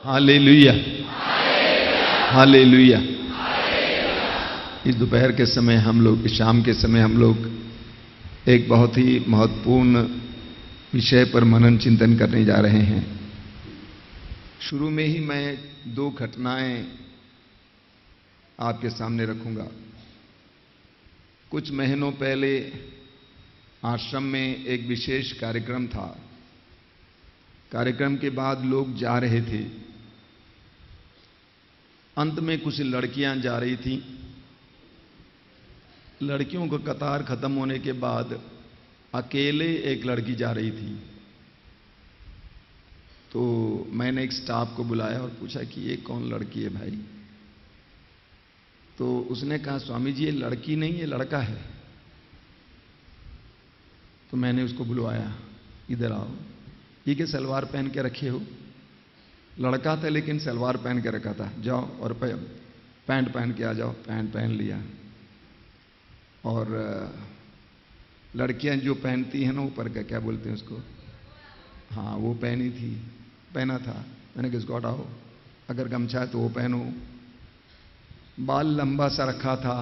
Hallelujah, hallelujah. इस दोपहर के समय हम लोग, इस शाम के समय हम लोग एक बहुत ही महत्वपूर्ण विषय पर मनन चिंतन करने जा रहे हैं। शुरू में ही मैं दो घटनाएं आपके सामने रखूंगा। कुछ महीनों पहले आश्रम में एक विशेष कार्यक्रम था। कार्यक्रम के बाद लोग जा रहे थे। अंत में कुछ लड़कियां जा रही थीं। लड़कियों का कतार खत्म होने के बाद अकेले एक लड़की जा रही थी। तो मैंने एक स्टाफ को बुलाया और पूछा कि ये कौन लड़की है भाई? तो उसने कहा, स्वामी जी ये लड़की नहीं, ये लड़का है। तो मैंने उसको बुलवाया, इधर आओ। ये कि सलवार पहन के रखे हो? लड़का था लेकिन सलवार पहन के रखा था। जाओ और पैंट पहन के आ जाओ। पैंट पहन लिया। और लड़कियां जो पहनती हैं ना ऊपर का, क्या बोलते हैं उसको, हाँ वो पहनी थी, पहना था। मैंने किसको हटाओ, अगर गमछा है तो वो पहनो। बाल लंबा सा रखा था,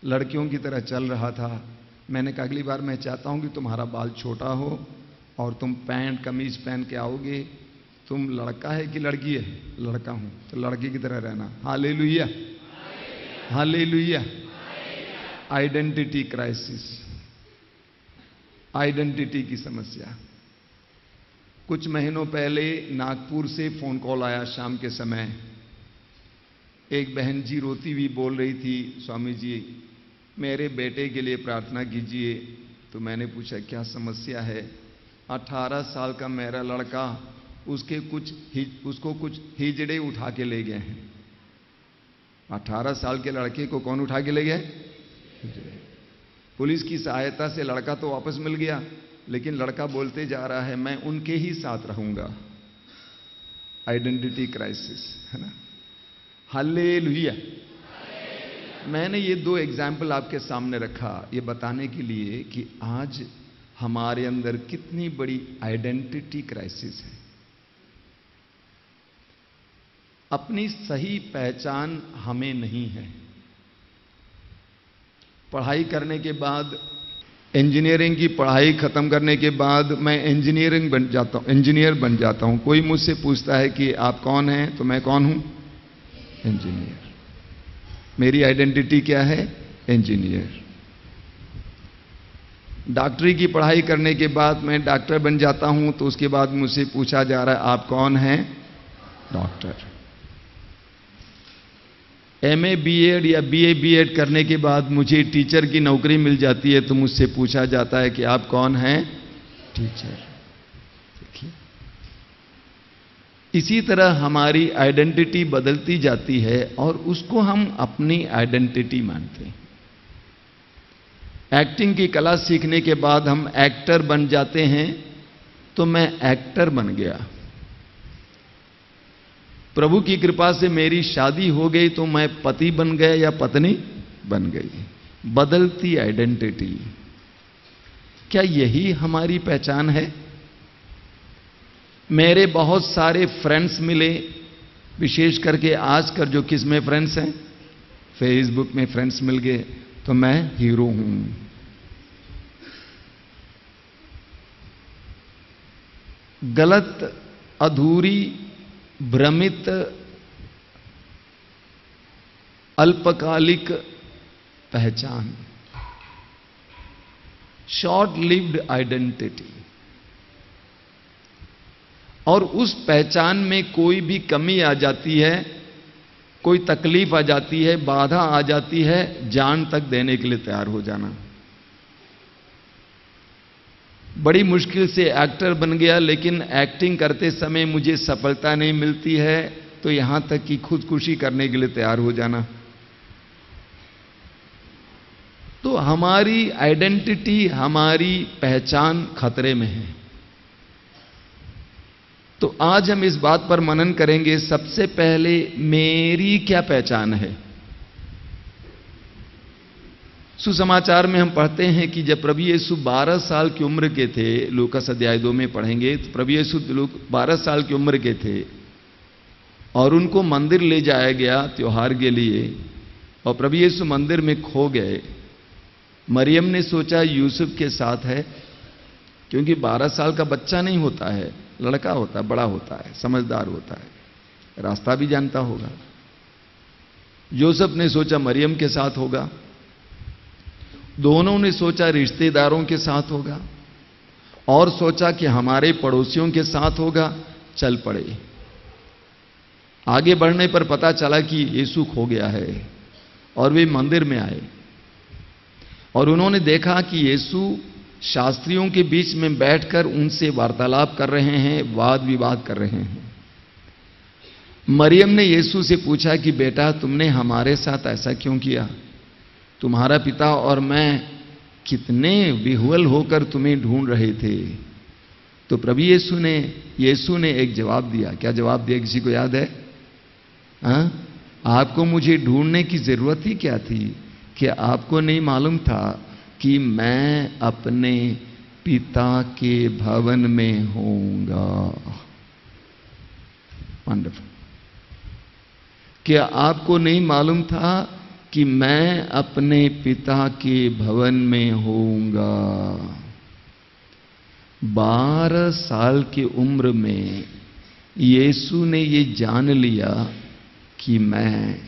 लड़कियों की तरह चल रहा था। मैंने कहा अगली बार मैं चाहता हूं कि तुम्हारा बाल छोटा हो और तुम पैंट कमीज पहन के आओगे। तुम लड़का है कि लड़की है? लड़का हूं, तो लड़की की तरह रहना। Hallelujah, hallelujah. Identity crisis, identity की समस्या। कुछ महीनों पहले नागपुर से फोन कॉल आया शाम के समय। एक बहन जी रोती हुई बोल रही थी, स्वामी जी मेरे बेटे के लिए प्रार्थना कीजिए। तो मैंने पूछा क्या समस्या है? 18 साल का मेरा लड़का, उसको कुछ हिजड़े उठा के ले गए हैं। 18 साल के लड़के को कौन उठा के ले गए? पुलिस की सहायता से लड़का तो वापस मिल गया, लेकिन लड़का बोलते जा रहा है मैं उनके ही साथ रहूंगा। आइडेंटिटी क्राइसिस है ना। हालेलुया। मैंने ये दो एग्जाम्पल आपके सामने रखा ये बताने के लिए कि आज हमारे अंदर कितनी बड़ी आइडेंटिटी क्राइसिस है। अपनी सही पहचान हमें नहीं है। पढ़ाई करने के बाद, इंजीनियरिंग की पढ़ाई खत्म करने के बाद मैं इंजीनियर बन जाता हूं। कोई मुझसे पूछता है कि आप कौन हैं, तो मैं कौन हूं? इंजीनियर। मेरी आइडेंटिटी क्या है? इंजीनियर। डॉक्टरी की पढ़ाई करने के बाद मैं डॉक्टर बन जाता हूं, तो उसके बाद मुझसे पूछा जा रहा है आप कौन हैं? डॉक्टर। एमए बीएड या बीए बीएड करने के बाद मुझे टीचर की नौकरी मिल जाती है, तो मुझसे पूछा जाता है कि आप कौन हैं? टीचर। देखिए, इसी तरह हमारी आइडेंटिटी बदलती जाती है और उसको हम अपनी आइडेंटिटी मानते हैं। एक्टिंग की कला सीखने के बाद हम एक्टर बन जाते हैं, तो मैं एक्टर बन गया। प्रभु की कृपा से मेरी शादी हो गई, तो मैं पति बन गया या पत्नी बन गई। बदलती आइडेंटिटी। क्या यही हमारी पहचान है? मेरे बहुत सारे फ्रेंड्स मिले, विशेष करके आजकल जो किसमें फ्रेंड्स हैं, फेसबुक में फ्रेंड्स मिल गए, तो मैं हीरो हूं। गलत, अधूरी, भ्रमित, अल्पकालिक पहचान, शॉर्ट लिव्ड आइडेंटिटी। और उस पहचान में कोई भी कमी आ जाती है, कोई तकलीफ आ जाती है, बाधा आ जाती है, जान तक देने के लिए तैयार हो जाना। बड़ी मुश्किल से एक्टर बन गया, लेकिन एक्टिंग करते समय मुझे सफलता नहीं मिलती है, तो यहां तक कि खुदकुशी करने के लिए तैयार हो जाना। तो हमारी आइडेंटिटी, हमारी पहचान खतरे में है। तो आज हम इस बात पर मनन करेंगे। सबसे पहले मेरी क्या पहचान है? सुसमाचार में हम पढ़ते हैं कि जब प्रभु यीशु 12 साल की उम्र के थे, लूका अध्याय 2 में पढ़ेंगे, तो प्रभु यीशु 12 साल की उम्र के थे, और उनको मंदिर ले जाया गया त्योहार के लिए, और प्रभु यीशु मंदिर में खो गए। मरियम ने सोचा यूसुफ के साथ है, क्योंकि 12 साल का बच्चा नहीं होता है, लड़का होता है, बड़ा होता है, समझदार होता है, रास्ता भी जानता होगा। यूसुफ ने सोचा मरियम के साथ होगा, दोनों ने सोचा रिश्तेदारों के साथ होगा, और सोचा कि हमारे पड़ोसियों के साथ होगा। चल पड़े। आगे बढ़ने पर पता चला कि यीशु खो गया है, और वे मंदिर में आए और उन्होंने देखा कि यीशु शास्त्रियों के बीच में बैठकर उनसे वार्तालाप कर रहे हैं, वाद विवाद कर रहे हैं। मरियम ने यीशु से पूछा कि बेटा, तुमने हमारे साथ ऐसा क्यों किया? तुम्हारा पिता और मैं कितने विह्वल होकर तुम्हें ढूंढ रहे थे। तो प्रभु यीशु ने एक जवाब दिया। क्या जवाब दिया, किसी को याद है? आपको मुझे ढूंढने की जरूरत ही क्या थी? कि आपको नहीं मालूम था कि मैं अपने पिता के भवन में होऊंगा। वंडरफुल। क्या आपको नहीं मालूम था कि मैं अपने पिता के भवन में होऊंगा? 12 साल की उम्र में यीशु ने ये जान लिया कि मैं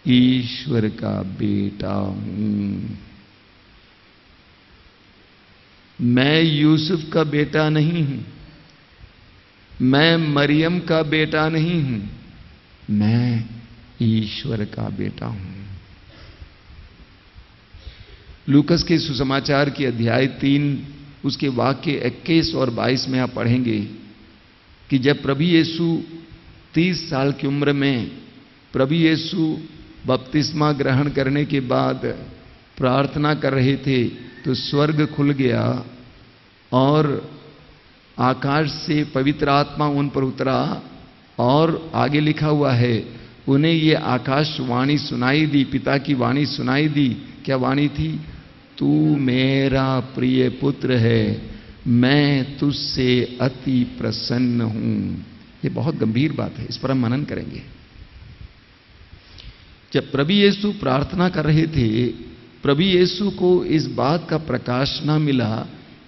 ईश्वर का बेटा हूं। मैं यूसुफ का बेटा नहीं हूं, मैं मरियम का बेटा नहीं हूं, मैं ईश्वर का बेटा हूं। लूकस के सुसमाचार की अध्याय 3 उसके वाक्य 21 और 22 में आप पढ़ेंगे कि जब प्रभु यीशु 30 साल की उम्र में प्रभु यीशु बपतिस्मा ग्रहण करने के बाद प्रार्थना कर रहे थे, तो स्वर्ग खुल गया और आकाश से पवित्र आत्मा उन पर उतरा, और आगे लिखा हुआ है उन्हें ये आकाशवाणी सुनाई दी, पिता की वाणी सुनाई दी। क्या वाणी थी? तू मेरा प्रिय पुत्र है, मैं तुझसे अति प्रसन्न हूं। ये बहुत गंभीर बात है, इस पर हम मनन करेंगे। जब प्रभु यीशु प्रार्थना कर रहे थे, प्रभु यीशु को इस बात का प्रकाश ना मिला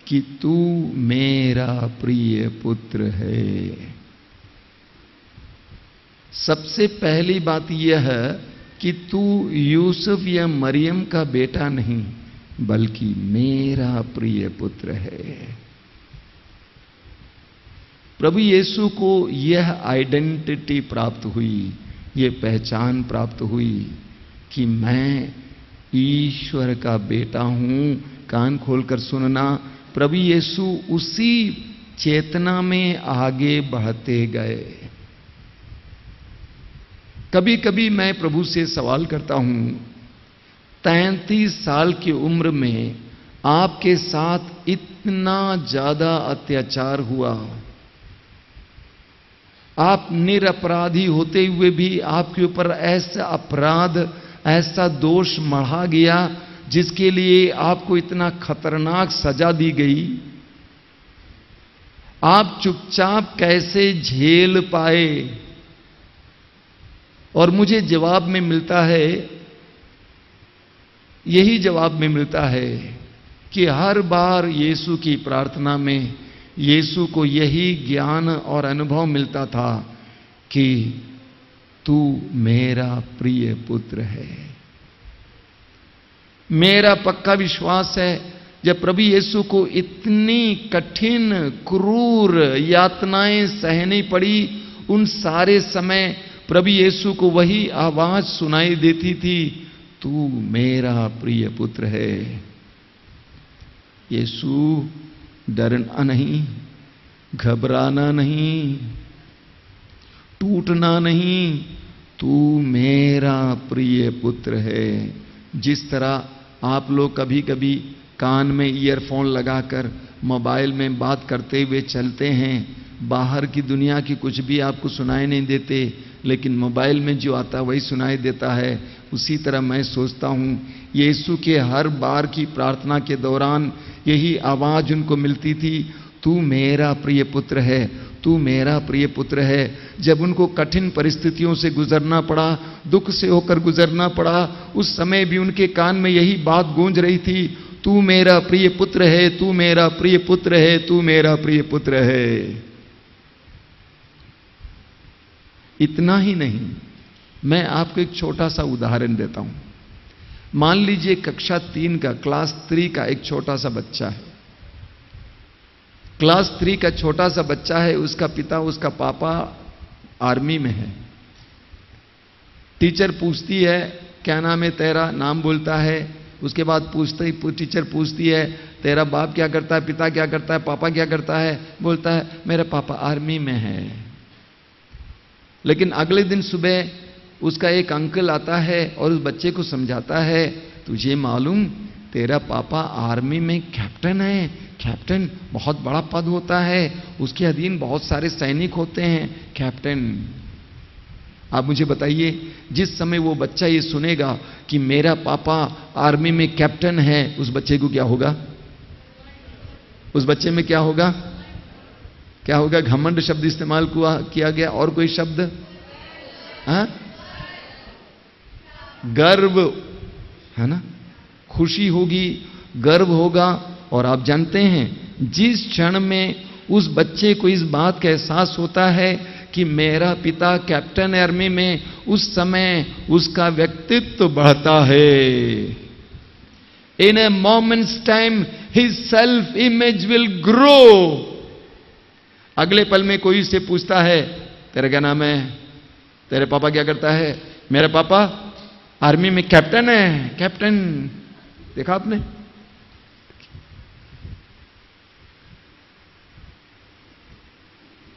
कि तू मेरा प्रिय पुत्र है। सबसे पहली बात यह है कि तू यूसुफ या मरियम का बेटा नहीं, बल्कि मेरा प्रिय पुत्र है। प्रभु यीशु को यह आइडेंटिटी प्राप्त हुई, ये पहचान प्राप्त हुई कि मैं ईश्वर का बेटा हूं। कान खोलकर सुनना, प्रभु यीशु उसी चेतना में आगे बढ़ते गए। कभी कभी मैं प्रभु से सवाल करता हूं, 33 साल की उम्र में आपके साथ इतना ज्यादा अत्याचार हुआ, आप निरपराधी होते हुए भी आपके ऊपर ऐसा अपराध, ऐसा दोष मढ़ा गया जिसके लिए आपको इतना खतरनाक सजा दी गई, आप चुपचाप कैसे झेल पाए? और मुझे जवाब में मिलता है, यही जवाब में मिलता है कि हर बार यीशु की प्रार्थना में यीशु को यही ज्ञान और अनुभव मिलता था कि तू मेरा प्रिय पुत्र है। मेरा पक्का विश्वास है, जब प्रभु यीशु को इतनी कठिन क्रूर यातनाएं सहनी पड़ी, उन सारे समय प्रभु यीशु को वही आवाज सुनाई देती थी, तू मेरा प्रिय पुत्र है। यीशु डरना नहीं, घबराना नहीं, टूटना नहीं, तू मेरा प्रिय पुत्र है। जिस तरह आप लोग कभी कभी कान में ईयरफोन लगाकर मोबाइल में बात करते हुए चलते हैं, बाहर की दुनिया की कुछ भी आपको सुनाई नहीं देते, लेकिन मोबाइल में जो आता है वही सुनाई देता है। उसी तरह मैं सोचता हूं, यीशु के हर बार की प्रार्थना के दौरान यही आवाज उनको मिलती थी, तू मेरा प्रिय पुत्र है, तू मेरा प्रिय पुत्र है। जब उनको कठिन परिस्थितियों से गुजरना पड़ा, दुख से होकर गुजरना पड़ा, उस समय भी उनके कान में यही बात गूंज रही थी, तू मेरा प्रिय पुत्र है, तू मेरा प्रिय पुत्र है, तू मेरा प्रिय पुत्र है। इतना ही नहीं, मैं आपको एक छोटा सा उदाहरण देता हूं। मान लीजिए कक्षा 3 का, क्लास 3 का एक छोटा सा बच्चा है। क्लास 3 का छोटा सा बच्चा है, उसका पिता, उसका पापा आर्मी में है। टीचर पूछती है क्या नाम है तेरा, नाम बोलता है। उसके बाद टीचर पूछती है तेरा बाप क्या करता है, पिता क्या करता है, पापा क्या करता है। बोलता है मेरा पापा आर्मी में है। लेकिन अगले दिन सुबह उसका एक अंकल आता है और उस बच्चे को समझाता है, तुझे मालूम तेरा पापा आर्मी में कैप्टन है। कैप्टन बहुत बड़ा पद होता है, उसके अधीन बहुत सारे सैनिक होते हैं, कैप्टन। आप मुझे बताइए, जिस समय वो बच्चा ये सुनेगा कि मेरा पापा आर्मी में कैप्टन है, उस बच्चे को क्या होगा? उस बच्चे में क्या होगा? क्या होगा? घमंड शब्द इस्तेमाल किया गया, और कोई शब्द? हाँ, गर्व है ना, खुशी होगी, गर्व होगा। और आप जानते हैं जिस क्षण में उस बच्चे को इस बात का एहसास होता है कि मेरा पिता कैप्टन आर्मी में, उस समय उसका व्यक्तित्व बढ़ता है। In a moments time his self image will grow. अगले पल में कोई से पूछता है तेरा क्या नाम है, तेरे पापा क्या करता है? मेरा पापा आर्मी में कैप्टन है। कैप्टन, देखा आपने?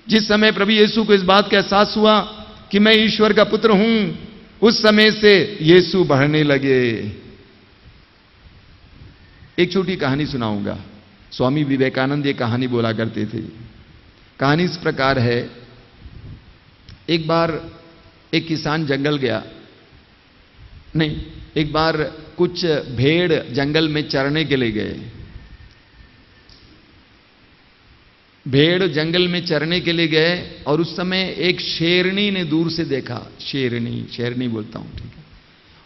जिस समय प्रभु यीशु को इस बात का एहसास हुआ कि मैं ईश्वर का पुत्र हूं, उस समय से यीशु बढ़ने लगे। एक छोटी कहानी सुनाऊंगा। स्वामी विवेकानंद ये कहानी बोला करते थे। कहानी इस प्रकार है, एक बार एक किसान जंगल गया, नहीं, एक बार कुछ भेड़ जंगल में चरने के लिए गए। भेड़ जंगल में चरने के लिए गए और उस समय एक शेरनी ने दूर से देखा। शेरनी बोलता हूं, ठीक है।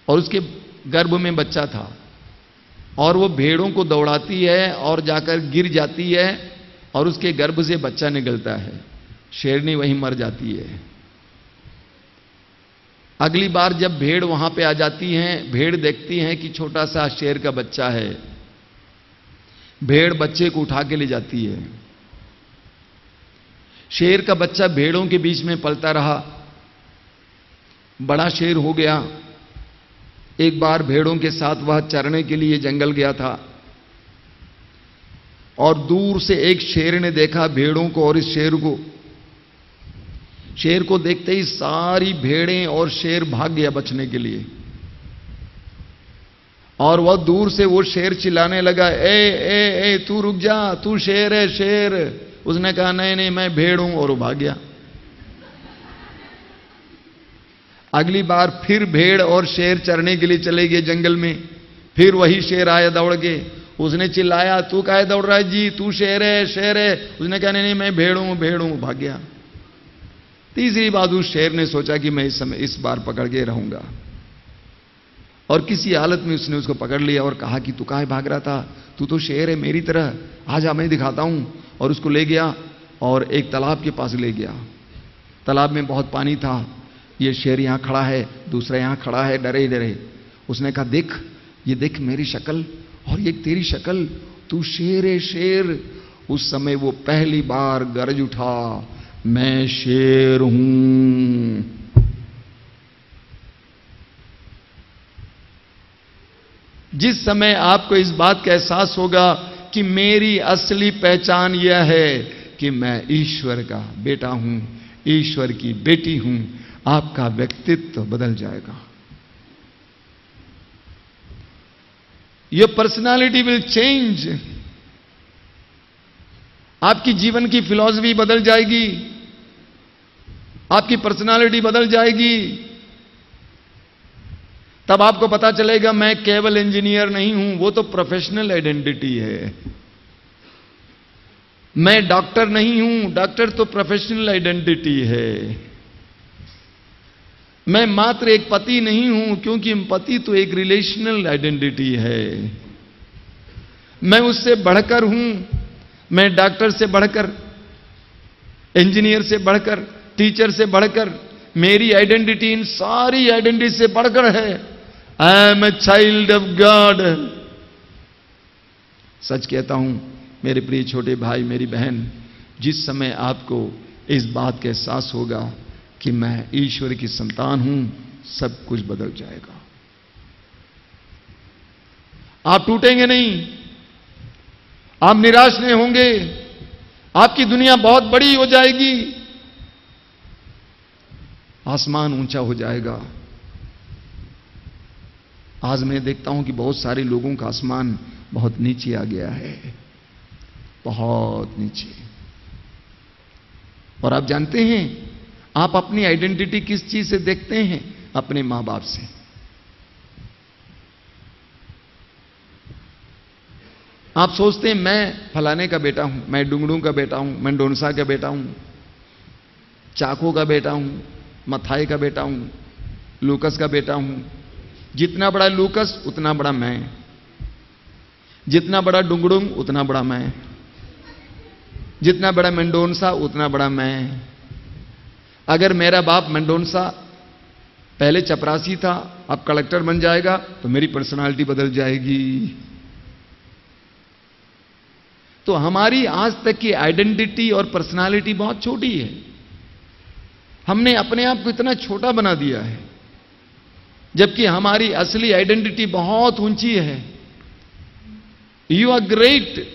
और उसके गर्भ में बच्चा था और वो भेड़ों को दौड़ाती है और जाकर गिर जाती है और उसके गर्भ से बच्चा निकलता है। शेरनी वहीं मर जाती है। अगली बार जब भेड़ वहां पे आ जाती हैं, भेड़ देखती हैं कि छोटा सा शेर का बच्चा है। भेड़ बच्चे को उठा के ले जाती है। शेर का बच्चा भेड़ों के बीच में पलता रहा, बड़ा शेर हो गया। एक बार भेड़ों के साथ वह चरने के लिए जंगल गया था और दूर से एक शेर ने देखा भेड़ों को और इस शेर को। शेर को देखते ही सारी भेड़ें और शेर भाग गया बचने के लिए। और वह दूर से वो शेर चिल्लाने लगा, ए तू रुक जा, तू शेर है, शेर। उसने कहा नहीं मैं भेड़ हूं, और वो भाग गया। अगली बार फिर भेड़ और शेर चरने के लिए चले गए जंगल में। फिर वही शेर आया दौड़ के। उसने चिल्लाया, तू काहे दौड़ रहा है जी, तू शेर है, शेर है। उसने कहा नहीं मैं भेड़ हूं, भाग गया। तीसरी बार उस शेर ने सोचा कि मैं इस बार पकड़ के रहूंगा, और किसी हालत में उसने उसको पकड़ लिया और कहा कि तू काहे भाग रहा था, तू तो शेर है मेरी तरह, आजा मैं दिखाता हूं। और उसको ले गया और एक तालाब के पास ले गया। तालाब में बहुत पानी था। ये शेर यहां खड़ा है, दूसरा यहां खड़ा है, डरे डरे। उसने कहा देख, ये देख मेरी शक्ल और ये तेरी शक्ल, तू शेर है, शेर। उस समय वो पहली बार गरज उठा, मैं शेर हूं। जिस समय आपको इस बात का एहसास होगा कि मेरी असली पहचान यह है कि मैं ईश्वर का बेटा हूं, ईश्वर की बेटी हूं, आपका व्यक्तित्व बदल जाएगा। Your personality will change. आपकी जीवन की फिलॉसफी बदल जाएगी, आपकी पर्सनालिटी बदल जाएगी। तब आपको पता चलेगा मैं केवल इंजीनियर नहीं हूं, वो तो प्रोफेशनल आइडेंटिटी है। मैं डॉक्टर नहीं हूं, डॉक्टर तो प्रोफेशनल आइडेंटिटी है। मैं मात्र एक पति नहीं हूं, क्योंकि पति तो एक रिलेशनल आइडेंटिटी है। मैं उससे बढ़कर हूं, मैं डॉक्टर से बढ़कर, इंजीनियर से बढ़कर, टीचर से बढ़कर, मेरी आइडेंटिटी इन सारी आइडेंटिटी से बढ़कर है। I am a child of God. सच कहता हूं मेरे प्रिय छोटे भाई, मेरी बहन, जिस समय आपको इस बात का एहसास होगा कि मैं ईश्वर की संतान हूं, सब कुछ बदल जाएगा। आप टूटेंगे नहीं, आप निराश नहीं होंगे, आपकी दुनिया बहुत बड़ी हो जाएगी, आसमान ऊंचा हो जाएगा। आज मैं देखता हूं कि बहुत सारे लोगों का आसमान बहुत नीचे आ गया है, बहुत नीचे। और आप जानते हैं, आप अपनी आइडेंटिटी किस चीज से देखते हैं? अपने मां बाप से। आप सोचते हैं मैं फलाने का बेटा हूं, मैं डुंगड़ू का बेटा हूं, मैं डोनसा का बेटा हूं, चाको का बेटा हूं, मथाई का बेटा हूं, लूकस का बेटा हूं। जितना बड़ा लूकस उतना बड़ा मैं, जितना बड़ा डुंगडुंग उतना बड़ा मैं, जितना बड़ा मेंडोनसा उतना बड़ा मैं। अगर मेरा बाप मेंडोनसा पहले चपरासी था, अब कलेक्टर बन जाएगा, तो मेरी पर्सनालिटी बदल जाएगी। तो हमारी आज तक की आइडेंटिटी और पर्सनालिटी बहुत छोटी है। हमने अपने आप को इतना छोटा बना दिया है, जबकि हमारी असली आइडेंटिटी बहुत ऊंची है। यू आर ग्रेट,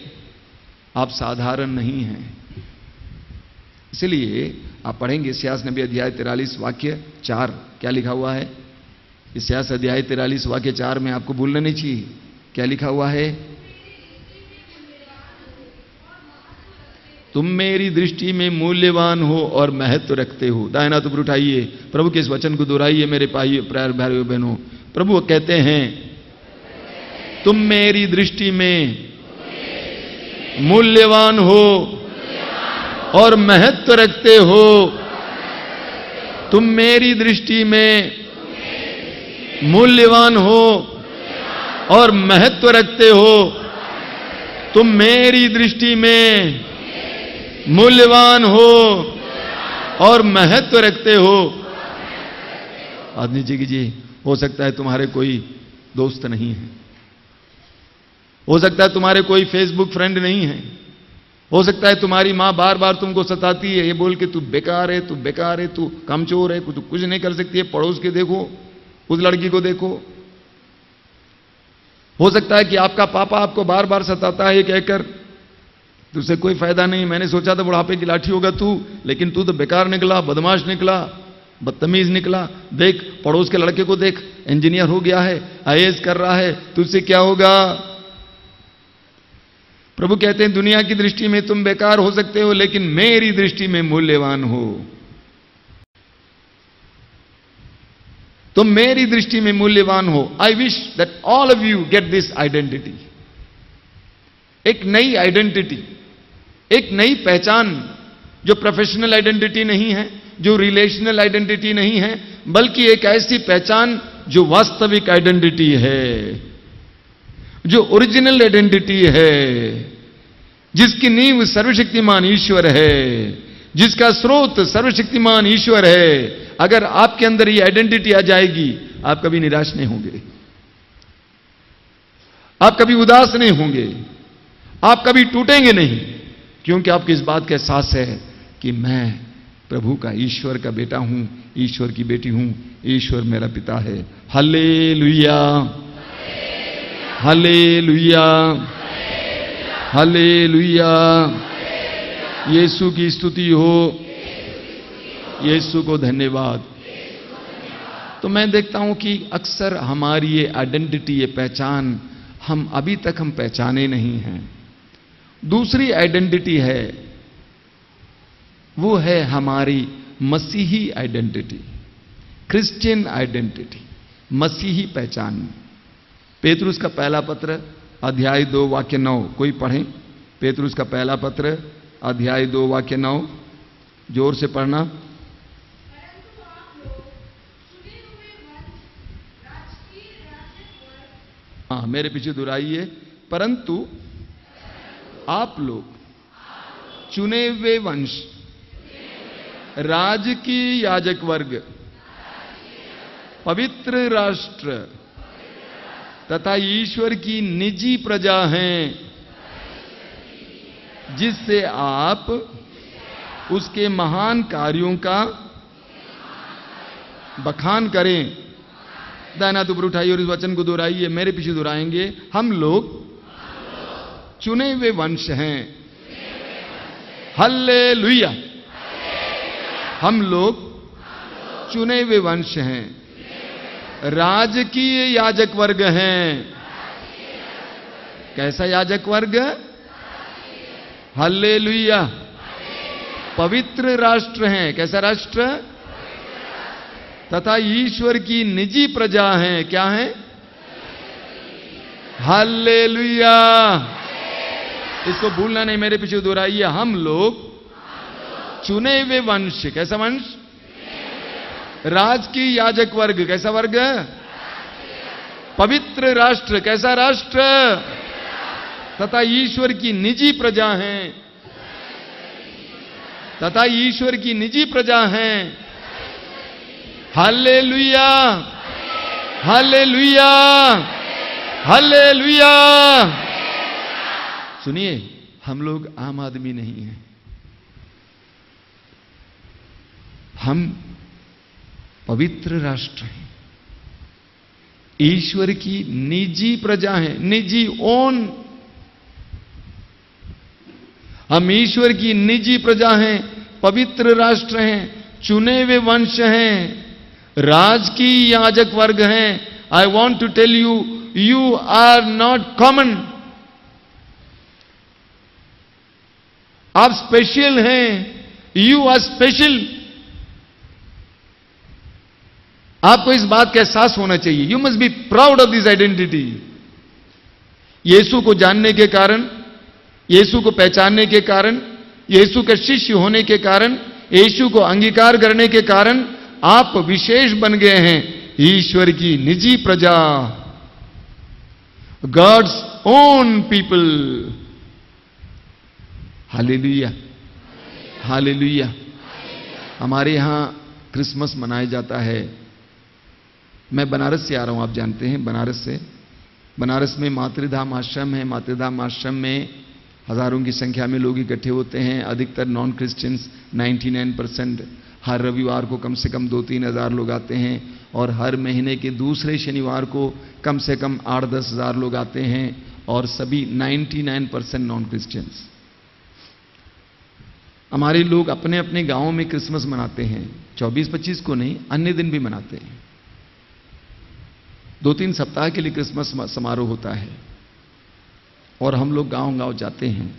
आप साधारण नहीं हैं। इसलिए आप पढ़ेंगे इस्यास नबी अध्याय 43 वाक्य 4, क्या लिखा हुआ है? इस्यास अध्याय 43 वाक्य 4 में आपको भूलना नहीं चाहिए। क्या लिखा हुआ है? तुम मेरी दृष्टि में मूल्यवान हो और महत्व रखते हो। दाहिना तो उठाइए, प्रभु के इस वचन को दोहराइए मेरे भाइयों बहनों। प्रभु कहते हैं, तुम मेरी दृष्टि में मूल्यवान हो और महत्व रखते हो। तुम मेरी दृष्टि में मूल्यवान हो और महत्व रखते हो। तुम मेरी दृष्टि में मूल्यवान हो और महत्व रखते हो। आदमी जी कीजिए, हो सकता है तुम्हारे कोई दोस्त नहीं है, हो सकता है तुम्हारे कोई फेसबुक फ्रेंड नहीं है, हो सकता है तुम्हारी मां बार बार तुमको सताती है ये बोल के, तू बेकार है, तू बेकार है, तू कमचोर है, तू कुछ नहीं कर सकती है। पड़ोस के देखो, उस लड़की को देखो। हो सकता है कि आपका पापा आपको बार बार सताता है कहकर, तुझसे कोई फायदा नहीं, मैंने सोचा था बुढ़ापे की लाठी होगा तू, लेकिन तू तो बेकार निकला, बदमाश निकला, बदतमीज निकला। देख पड़ोस के लड़के को देख, इंजीनियर हो गया है, आईएएस कर रहा है, तुझसे क्या होगा? प्रभु कहते हैं, दुनिया की दृष्टि में तुम बेकार हो सकते हो, लेकिन मेरी दृष्टि में मूल्यवान हो। तुम मेरी दृष्टि में मूल्यवान हो। I wish that all of you get this identity. एक नई आइडेंटिटी, एक नई पहचान, जो प्रोफेशनल आइडेंटिटी नहीं है, जो रिलेशनल आइडेंटिटी नहीं है, बल्कि एक ऐसी पहचान जो वास्तविक आइडेंटिटी है, जो ओरिजिनल आइडेंटिटी है, जिसकी नींव सर्वशक्तिमान ईश्वर है, जिसका स्रोत सर्वशक्तिमान ईश्वर है। अगर आपके अंदर ये आइडेंटिटी आ जाएगी, आप कभी निराश नहीं होंगे, आप कभी उदास नहीं होंगे, आप कभी टूटेंगे नहीं, क्योंकि आपको इस बात का एहसास है कि मैं प्रभु का, ईश्वर का बेटा हूं, ईश्वर की बेटी हूं, ईश्वर मेरा पिता है। Hallelujah, hallelujah, hallelujah. यीशु की स्तुति हो, यीशु को धन्यवाद। तो मैं देखता हूं कि अक्सर हमारी ये आइडेंटिटी, ये पहचान हम अभी तक हम पहचाने नहीं हैं। दूसरी आइडेंटिटी है, वो है हमारी मसीही आइडेंटिटी, क्रिश्चियन आइडेंटिटी, मसीही पहचान। पेतरुस का पहला पत्र अध्याय 2 वाक्य 9, कोई पढ़ें? पेतरुस का पहला पत्र अध्याय 2 वाक्य 9, जोर से पढ़ना। हाँ, मेरे पीछे दोहराइए। परंतु आप लोग चुने हुए वंश, राजकीय याजक वर्ग, पवित्र राष्ट्र तथा ईश्वर की निजी प्रजा हैं, जिससे आप उसके महान कार्यों का बखान करें। दाहिना हाथ ऊपर उठाइए और इस वचन को दोहराइए, मेरे पीछे दोहराएंगे। हम लोग चुने हुए वंश हैं। हल्लेलुया। हम लोग चुने हुए वंश हैं, राजकीय याजक वर्ग हैं। कैसा याजक वर्ग? हल्लेलुया। पवित्र राष्ट्र हैं। कैसा राष्ट्र? तथा ईश्वर की निजी प्रजा हैं। क्या है? हल्लेलुया। इसको भूलना नहीं, मेरे पीछे दोहराइए। हम लोग चुने हुए वंश। कैसा वंश? राजकीय याजक वर्ग। कैसा वर्ग? पवित्र राष्ट्र। कैसा राष्ट्र? तथा ईश्वर की निजी प्रजा हैं। तथा ईश्वर की निजी प्रजा हैं। Hallelujah, hallelujah, hallelujah. सुनिए, हम लोग आम आदमी नहीं हैं। हम पवित्र राष्ट्र हैं, ईश्वर की निजी प्रजा हैं। निजी, ओन। हम ईश्वर की निजी प्रजा हैं, पवित्र राष्ट्र हैं, चुने हुए वंश हैं, राजकीय याजक वर्ग हैं। I want to tell you, you are not common. आप स्पेशल हैं। You are special. आपको इस बात का एहसास होना चाहिए। You must be proud of this identity. Yeshu को जानने के कारण, यीशु को पहचानने के कारण, यीशु के शिष्य होने के कारण, यीशु को अंगीकार करने के कारण आप विशेष बन गए हैं। ईश्वर की निजी प्रजा, god's own people. Hallelujah, hallelujah. हमारे यहां क्रिसमस मनाया जाता है। मैं बनारस से आ रहा हूं, आप जानते हैं बनारस से। बनारस में मातृधाम आश्रम है। मातृधाम आश्रम में हजारों की संख्या में लोग इकट्ठे होते हैं। अधिकतर नॉन क्रिश्चियंस, 99%। हर रविवार को कम से कम 2-3 हजार लोग आते हैं और हर महीने के दूसरे शनिवार को कम से कम 8-10 हजार लोग आते हैं और सभी 99% नॉन क्रिश्चियंस। हमारे लोग अपने अपने गांवों में क्रिसमस मनाते हैं। 24-25 को नहीं, अन्य दिन भी मनाते हैं। 2-3 सप्ताह के लिए क्रिसमस समारोह होता है और हम लोग गांव-गांव जाते हैं।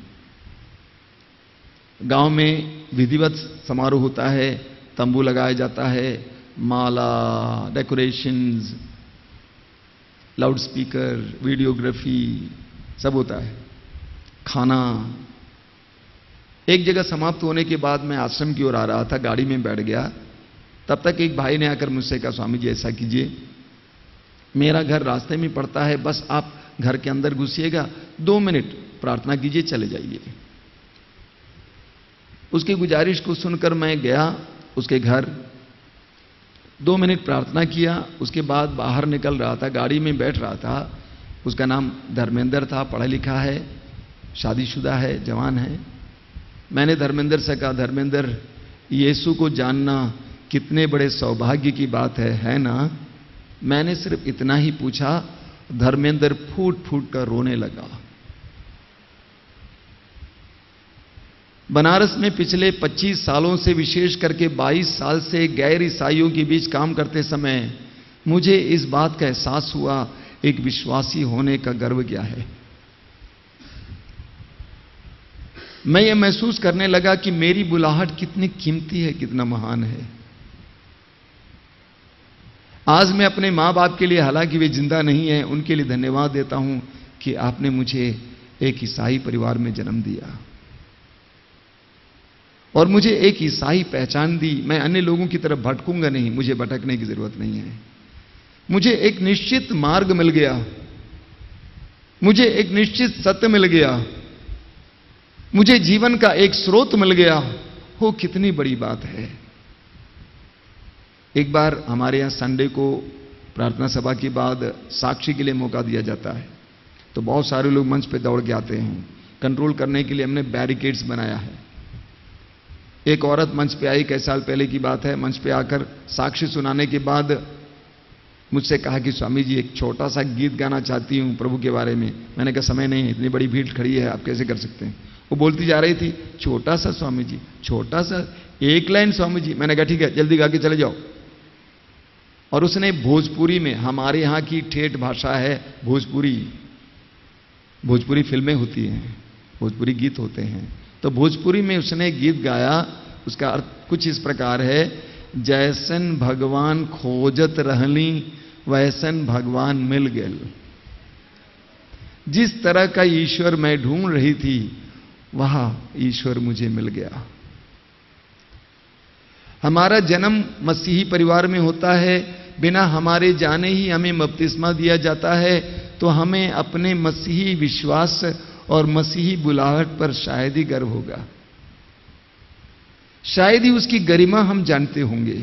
गांव में विधिवत समारोह होता है, तंबू लगाया जाता है, माला, डेकोरेशंस, लाउड स्पीकर, वीडियोग्राफी सब होता है। खाना। एक जगह समाप्त होने के बाद मैं आश्रम की ओर आ रहा था, गाड़ी में बैठ गया। तब तक एक भाई ने आकर मुझसे कहा, स्वामी जी ऐसा कीजिए, मेरा घर रास्ते में पड़ता है, बस आप घर के अंदर घुसिएगा, 2 मिनट प्रार्थना कीजिए, चले जाइए। उसकी गुजारिश को सुनकर मैं गया उसके घर, 2 मिनट प्रार्थना किया। उसके बाद बाहर निकल रहा था, गाड़ी में बैठ रहा था। उसका नाम धर्मेंद्र था, पढ़ा लिखा है, शादीशुदा है, जवान है। मैंने धर्मेंद्र से कहा, धर्मेंद्र, यीशु को जानना कितने बड़े सौभाग्य की बात है ना? मैंने सिर्फ इतना ही पूछा, धर्मेंद्र फूट फूट कर रोने लगा। बनारस में पिछले 25 सालों से, विशेष करके 22 साल से गैर ईसाइयों के बीच काम करते समय मुझे इस बात का एहसास हुआ, एक विश्वासी होने का गर्व क्या है। मैं ये महसूस करने लगा कि मेरी बुलाहट कितनी कीमती है, कितना महान है। आज मैं अपने मां बाप के लिए, हालांकि वे जिंदा नहीं हैं, उनके लिए धन्यवाद देता हूं कि आपने मुझे एक ईसाई परिवार में जन्म दिया। और मुझे एक ईसाई पहचान दी। मैं अन्य लोगों की तरफ भटकूंगा नहीं, मुझे भटकने की जरूरत नहीं है। मुझे एक निश्चित मार्ग मिल गया, मुझे एक निश्चित सत्य मिल गया, मुझे जीवन का एक स्रोत मिल गया। हो कितनी बड़ी बात है। एक बार हमारे यहां संडे को प्रार्थना सभा के बाद साक्षी के लिए मौका दिया जाता है, तो बहुत सारे लोग मंच पे दौड़ के आते हैं। कंट्रोल करने के लिए हमने बैरिकेड्स बनाया है। एक औरत मंच पे आई, कई साल पहले की बात है, मंच पे आकर साक्षी सुनाने के बाद मुझसे कहा कि स्वामी जी एक छोटा सा गीत गाना चाहती हूं प्रभु के बारे में। मैंने कहा समय नहीं, इतनी बड़ी भीड़ खड़ी है, आप कैसे कर सकते हैं। वो बोलती जा रही थी, छोटा सा स्वामी जी, छोटा सा, एक लाइन स्वामी जी। मैंने कहा ठीक है, जल्दी गा के चले जाओ। और उसने भोजपुरी में, हमारे यहां की ठेठ भाषा है भोजपुरी, भोजपुरी फिल्में होती हैं, भोजपुरी गीत होते हैं, तो भोजपुरी में उसने गीत गाया। उसका अर्थ कुछ इस प्रकार है, जैसन भगवान खोजत रहली वैसन भगवान मिल गए। जिस तरह का ईश्वर मैं ढूंढ रही थी वह ईश्वर मुझे मिल गया। हमारा जन्म मसीही परिवार में होता है, बिना हमारे जाने ही हमें बपतिस्मा दिया जाता है, तो हमें अपने मसीही विश्वास और मसीही बुलाहट पर शायद ही गर्व होगा, शायद ही उसकी गरिमा हम जानते होंगे।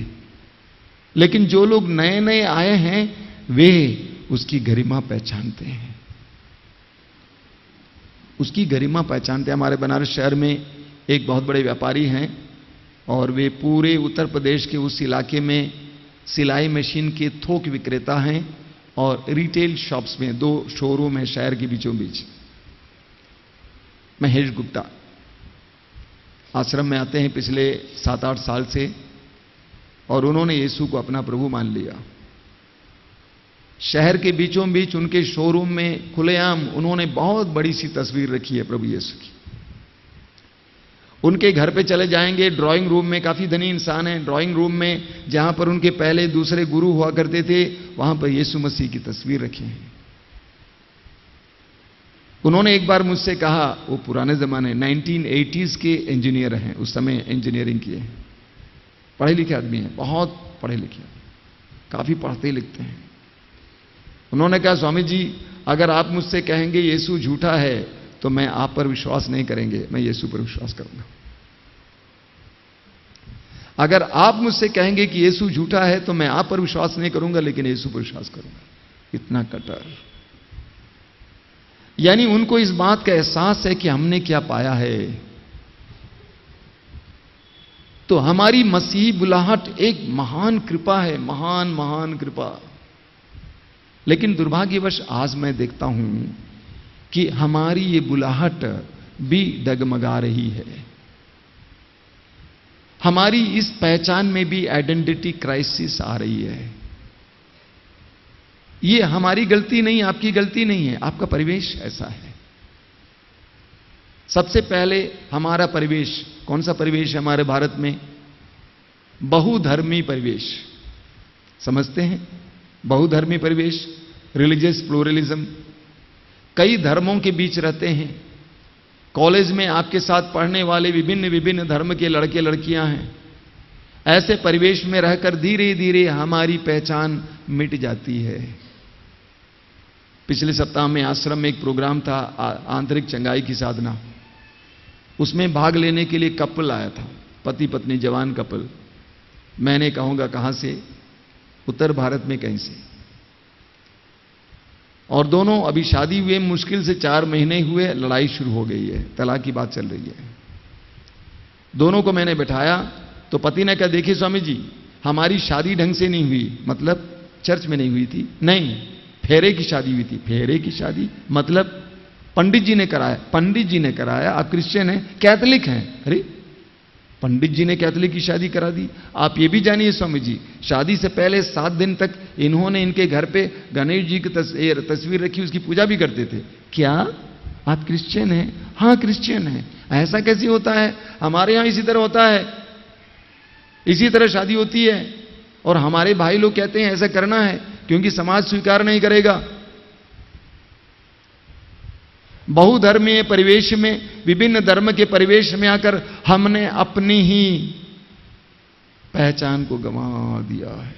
लेकिन जो लोग नए नए आए हैं वे उसकी गरिमा पहचानते हैं, उसकी गरिमा पहचानते हैं। हमारे बनारस शहर में एक बहुत बड़े व्यापारी हैं और वे पूरे उत्तर प्रदेश के उस इलाके में सिलाई मशीन के थोक विक्रेता हैं और रिटेल शॉप्स में 2 शोरूम है शहर के बीचों बीच। महेश गुप्ता आश्रम में आते हैं पिछले 7-8 साल से और उन्होंने यीशु को अपना प्रभु मान लिया। शहर के बीचों बीच उनके शोरूम में खुलेआम उन्होंने बहुत बड़ी सी तस्वीर रखी है प्रभु यीशु की। उनके घर पे चले जाएंगे, ड्राइंग रूम में, काफी धनी इंसान है, ड्राइंग रूम में जहां पर उनके पहले दूसरे गुरु हुआ करते थे वहां पर यीशु मसीह की तस्वीर रखी है। उन्होंने एक बार मुझसे कहा, वो पुराने जमाने 1980s के इंजीनियर हैं, उस समय इंजीनियरिंग किए, पढ़े लिखे आदमी हैं, बहुत पढ़े लिखे, काफी पढ़ते लिखते हैं। उन्होंने कहा स्वामी जी अगर आप मुझसे कहेंगे यीशु झूठा है तो मैं आप पर विश्वास नहीं करेंगे, मैं यीशु पर विश्वास करूंगा। अगर आप मुझसे कहेंगे कि यीशु झूठा है तो मैं आप पर विश्वास नहीं करूंगा, लेकिन यीशु पर विश्वास करूंगा। इतना कट्टर, यानी उनको इस बात का एहसास है कि हमने क्या पाया है। तो हमारी मसीही बुलाहट एक महान कृपा है, महान महान कृपा। लेकिन दुर्भाग्यवश आज मैं देखता हूं कि हमारी ये बुलाहट भी डगमगा रही है। हमारी इस पहचान में भी आइडेंटिटी क्राइसिस आ रही है। ये हमारी गलती नहीं, आपकी गलती नहीं है, आपका परिवेश ऐसा है। सबसे पहले हमारा परिवेश, कौन सा परिवेश है हमारे भारत में? बहुधर्मी परिवेश, समझते हैं? बहुधर्मी परिवेश, रिलीजियस प्लूरलिज्म, कई धर्मों के बीच रहते हैं। कॉलेज में आपके साथ पढ़ने वाले विभिन्न विभिन्न धर्म के लड़के लड़कियां हैं। ऐसे परिवेश में रहकर धीरे धीरे हमारी पहचान मिट जाती है। पिछले सप्ताह में आश्रम में एक प्रोग्राम था, आंतरिक चंगाई की साधना, उसमें भाग लेने के लिए कपल आया था, पति पत्नी जवान कपल। मैंने कहूंगा कहां से? उत्तर भारत में कहीं से। और दोनों अभी शादी हुए मुश्किल से 4 महीने हुए, लड़ाई शुरू हो गई है, तलाक की बात चल रही है। दोनों को मैंने बैठाया तो पति ने कहा देखिए स्वामी जी हमारी शादी ढंग से नहीं हुई, मतलब चर्च में नहीं हुई थी, नहीं फेरे की शादी हुई थी। फेरे की शादी मतलब पंडित जी ने कराया, पंडित जी ने कराया। आप क्रिश्चियन हैं, कैथोलिक हैं, अरे पंडित जी ने कैथोलिक की शादी करा दी। आप ये भी जानिए स्वामी जी, शादी से पहले 7 दिन तक इन्होंने इनके घर पे गणेश जी की तस्वीर रखी, उसकी पूजा भी करते थे। क्या आप क्रिश्चियन हैं? हाँ क्रिश्चियन हैं। ऐसा कैसे होता है? हमारे यहां इसी तरह होता है, इसी तरह शादी होती है। और हमारे भाई लोग कहते हैं ऐसा करना है क्योंकि समाज स्वीकार नहीं करेगा। बहुधर्मीय परिवेश में, विभिन्न धर्म के परिवेश में आकर हमने अपनी ही पहचान को गंवा दिया है।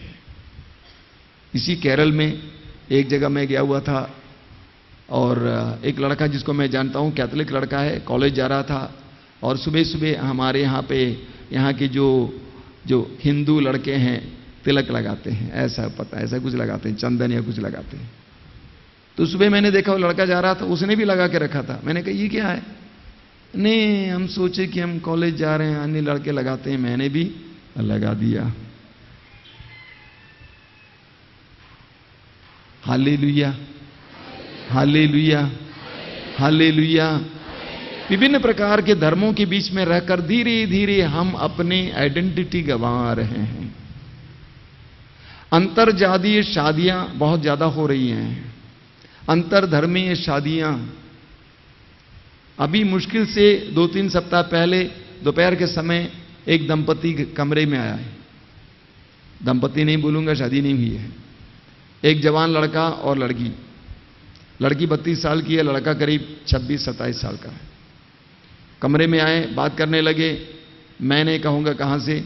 इसी केरल में एक जगह मैं गया हुआ था और एक लड़का जिसको मैं जानता हूं, कैथोलिक लड़का है, कॉलेज जा रहा था और सुबह सुबह हमारे यहाँ पे यहाँ के जो हिंदू लड़के हैं तिलक लगाते हैं, ऐसा पता ऐसा कुछ लगाते हैं, चंदन या कुछ लगाते हैं। तो सुबह मैंने देखा वो लड़का जा रहा था, उसने भी लगा के रखा था। मैंने कहा ये क्या है? नहीं, हम सोचे कि हम कॉलेज जा रहे हैं, अन्य लड़के लगाते हैं, मैंने भी लगा दिया। Hallelujah, hallelujah, hallelujah. विभिन्न प्रकार के धर्मों के बीच में रहकर धीरे धीरे हम अपनी आइडेंटिटी गंवा रहे हैं। अंतरजातीय शादियां बहुत ज्यादा हो रही हैं, अंतरधर्मीय शादियां। अभी मुश्किल से 2-3 सप्ताह पहले दोपहर के समय एक दंपति कमरे में आया है। दंपति नहीं बोलूंगा, शादी नहीं हुई है। एक जवान लड़का और लड़की। लड़की 32 साल की है, लड़का करीब 26-27 साल का है। कमरे में आए, बात करने लगे। मैंने कहूँगा कहाँ से,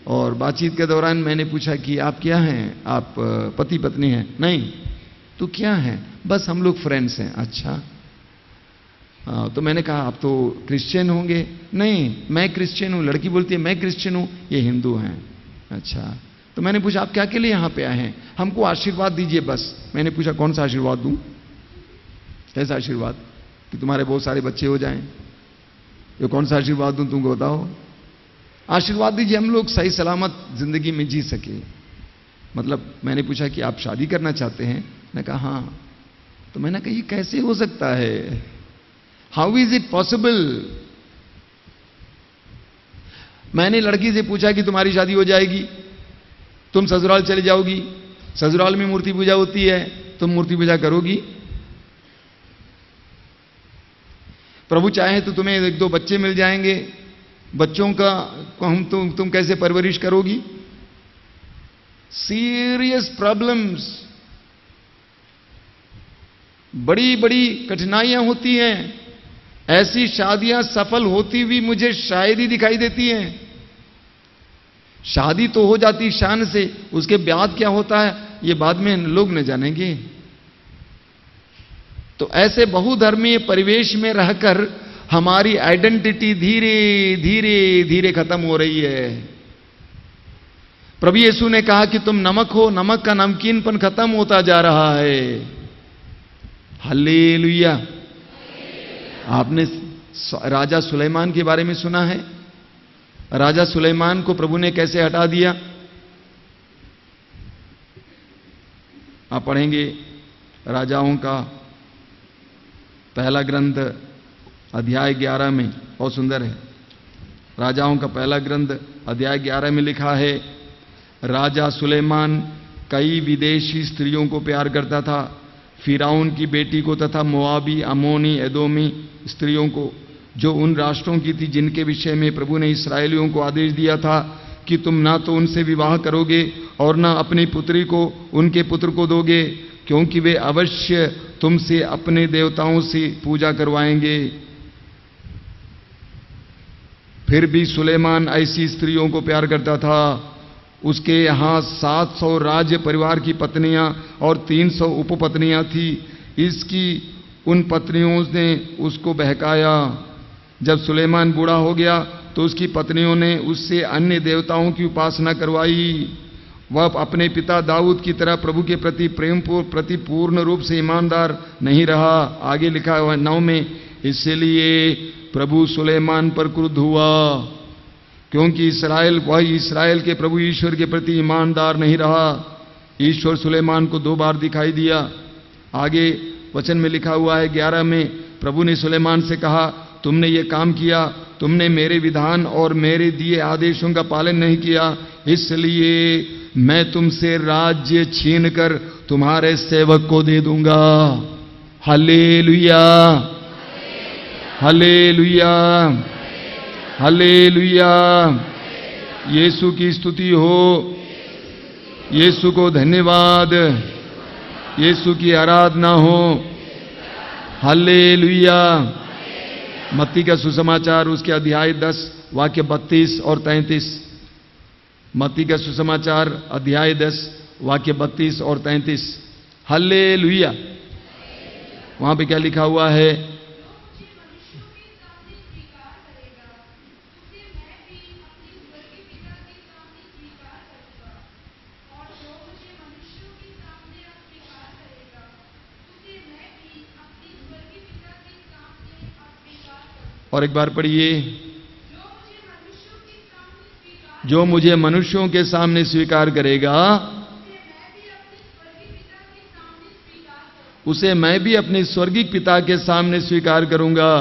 और बातचीत के दौरान मैंने पूछा कि आप क्या हैं? आप पति पत्नी हैं? नहीं। तो क्या हैं? बस हम लोग फ्रेंड्स हैं। अच्छा। तो मैंने कहा आप तो क्रिश्चियन होंगे? नहीं, मैं क्रिश्चियन हूँ। लड़की बोलती है मैं क्रिश्चियन हूँ, ये हिंदू हैं। अच्छा। तो मैंने पूछा आप क्या के लिए यहां पे आए हैं? हमको आशीर्वाद दीजिए बस। मैंने पूछा कौन सा आशीर्वाद दूं? कैसा आशीर्वाद? कि तुम्हारे बहुत सारे बच्चे हो जाएं? ये कौन सा आशीर्वाद दूं तुमको बताओ? आशीर्वाद दीजिए हम लोग सही सलामत जिंदगी में जी सके। मतलब मैंने पूछा कि आप शादी करना चाहते हैं? मैंने कहा हां। तो मैंने कहा ये कैसे हो सकता है? How is it possible? मैंने लड़की से पूछा कि तुम्हारी शादी हो जाएगी, तुम ससुराल चली जाओगी, ससुराल में मूर्ति पूजा होती है, तुम मूर्ति पूजा करोगी? प्रभु चाहे तो तुम्हें 1-2 बच्चे मिल जाएंगे, बच्चों का तुम कैसे परवरिश करोगी? सीरियस प्रॉब्लम्स, बड़ी बड़ी कठिनाइयां होती हैं। ऐसी शादियां सफल होती हुई मुझे शायद ही दिखाई देती हैं। शादी तो हो जाती शान से, उसके बाद क्या होता है ये बाद में लोग न जानेंगे। तो ऐसे बहुधर्मीय परिवेश में रहकर हमारी आइडेंटिटी धीरे धीरे धीरे खत्म हो रही है। प्रभु यीशु ने कहा कि तुम नमक हो, नमक का नमकीनपन खत्म होता जा रहा है। हालेलुया। आपने राजा सुलेमान के बारे में सुना है? राजा सुलेमान को प्रभु ने कैसे हटा दिया? आप पढ़ेंगे राजाओं का पहला ग्रंथ अध्याय 11 में, बहुत सुंदर है। राजाओं का पहला ग्रंथ अध्याय 11 में लिखा है, राजा सुलेमान कई विदेशी स्त्रियों को प्यार करता था, फिरौन की बेटी को तथा मोआबी, अमोनी, एदोमी स्त्रियों को, जो उन राष्ट्रों की थी जिनके विषय में प्रभु ने इस्राएलियों को आदेश दिया था कि तुम ना तो उनसे विवाह करोगे और ना अपनी पुत्री को उनके पुत्र को दोगे, क्योंकि वे अवश्य तुमसे अपने देवताओं से पूजा करवाएंगे। फिर भी सुलेमान ऐसी स्त्रियों को प्यार करता था। उसके यहां 700 राज्य परिवार की पत्नियां और 300 उपपत्नियां थी। इसकी उन पत्नियों ने उसको बहकाया। जब सुलेमान बूढ़ा हो गया तो उसकी पत्नियों ने उससे अन्य देवताओं की उपासना करवाई। वह अपने पिता दाऊद की तरह प्रभु के प्रति प्रति पूर्ण रूप से ईमानदार नहीं रहा। आगे लिखा हुआ 9 में, इसलिए प्रभु सुलेमान पर क्रुद्ध हुआ, क्योंकि इस्राएल के प्रभु ईश्वर के प्रति ईमानदार नहीं रहा। ईश्वर सुलेमान को 2 बार दिखाई दिया। आगे वचन में लिखा हुआ है 11 में, प्रभु ने सुलेमान से कहा, तुमने ये काम किया, तुमने मेरे विधान और मेरे दिए आदेशों का पालन नहीं किया, इसलिए मैं तुमसे राज्य छीनकर तुम्हारे सेवक को दे दूंगा। Hallelujah, hallelujah, hallelujah. यीशु की स्तुति हो, यीशु को धन्यवाद, यीशु की आराधना हो। हालेलुया। मत्ती का सुसमाचार उसके अध्याय 10 वाक्य 32 और 33। मत्ती का सुसमाचार अध्याय 10 वाक्य 32 और 33। हालेलुया। वहां पे क्या लिखा हुआ है? और एक बार पढ़िए। जो मुझे मनुष्यों के सामने स्वीकार करेगा उसे मैं भी अपने स्वर्गीय पिता के सामने स्वीकार करूंगा,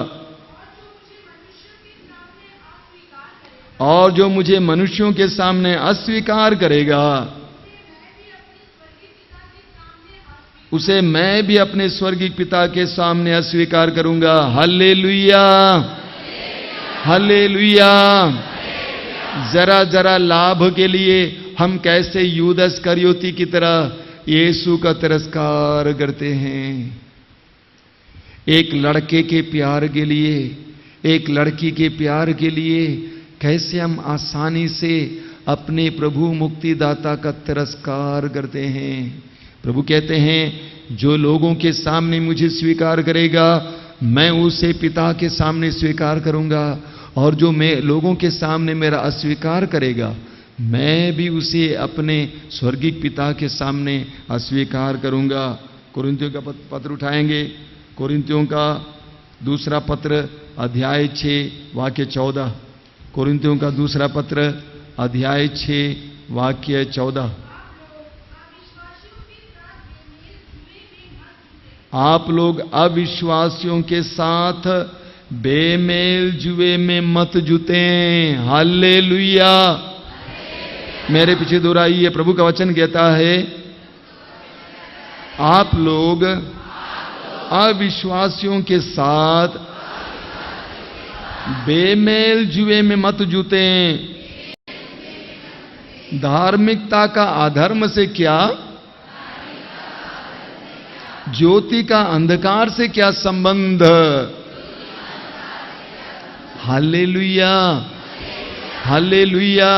और जो मुझे मनुष्यों के सामने अस्वीकार करेगा उसे मैं भी अपने स्वर्गीय पिता के सामने अस्वीकार करूंगा। Hallelujah, hallelujah. जरा जरा लाभ के लिए हम कैसे यूदस इस्करियोती की तरह यीशु का तिरस्कार करते हैं। एक लड़के के प्यार के लिए, एक लड़की के प्यार के लिए कैसे हम आसानी से अपने प्रभु मुक्तिदाता का तिरस्कार करते हैं। प्रभु कहते हैं, जो लोगों के सामने मुझे स्वीकार करेगा मैं उसे पिता के सामने स्वीकार करूंगा, और जो मैं लोगों के सामने मेरा अस्वीकार करेगा मैं भी उसे अपने स्वर्गीय पिता के सामने अस्वीकार करूंगा। कोरिन्थियों का पत्र उठाएंगे। कोरिन्थियों का दूसरा पत्र अध्याय 6 वाक्य 14। कोरिन्थियों का दूसरा पत्र अध्याय 6 वाक्य 14। आप लोग अविश्वासियों के साथ बेमेल जुए में मत जुतें। हालेलुया। मेरे पीछे दोहराइए। प्रभु का वचन कहता है, आप लोग अविश्वासियों के साथ बेमेल जुए में मत जुतें। धार्मिकता का अधर्म से क्या, ज्योति का अंधकार से क्या संबंध। Hallelujah, hallelujah.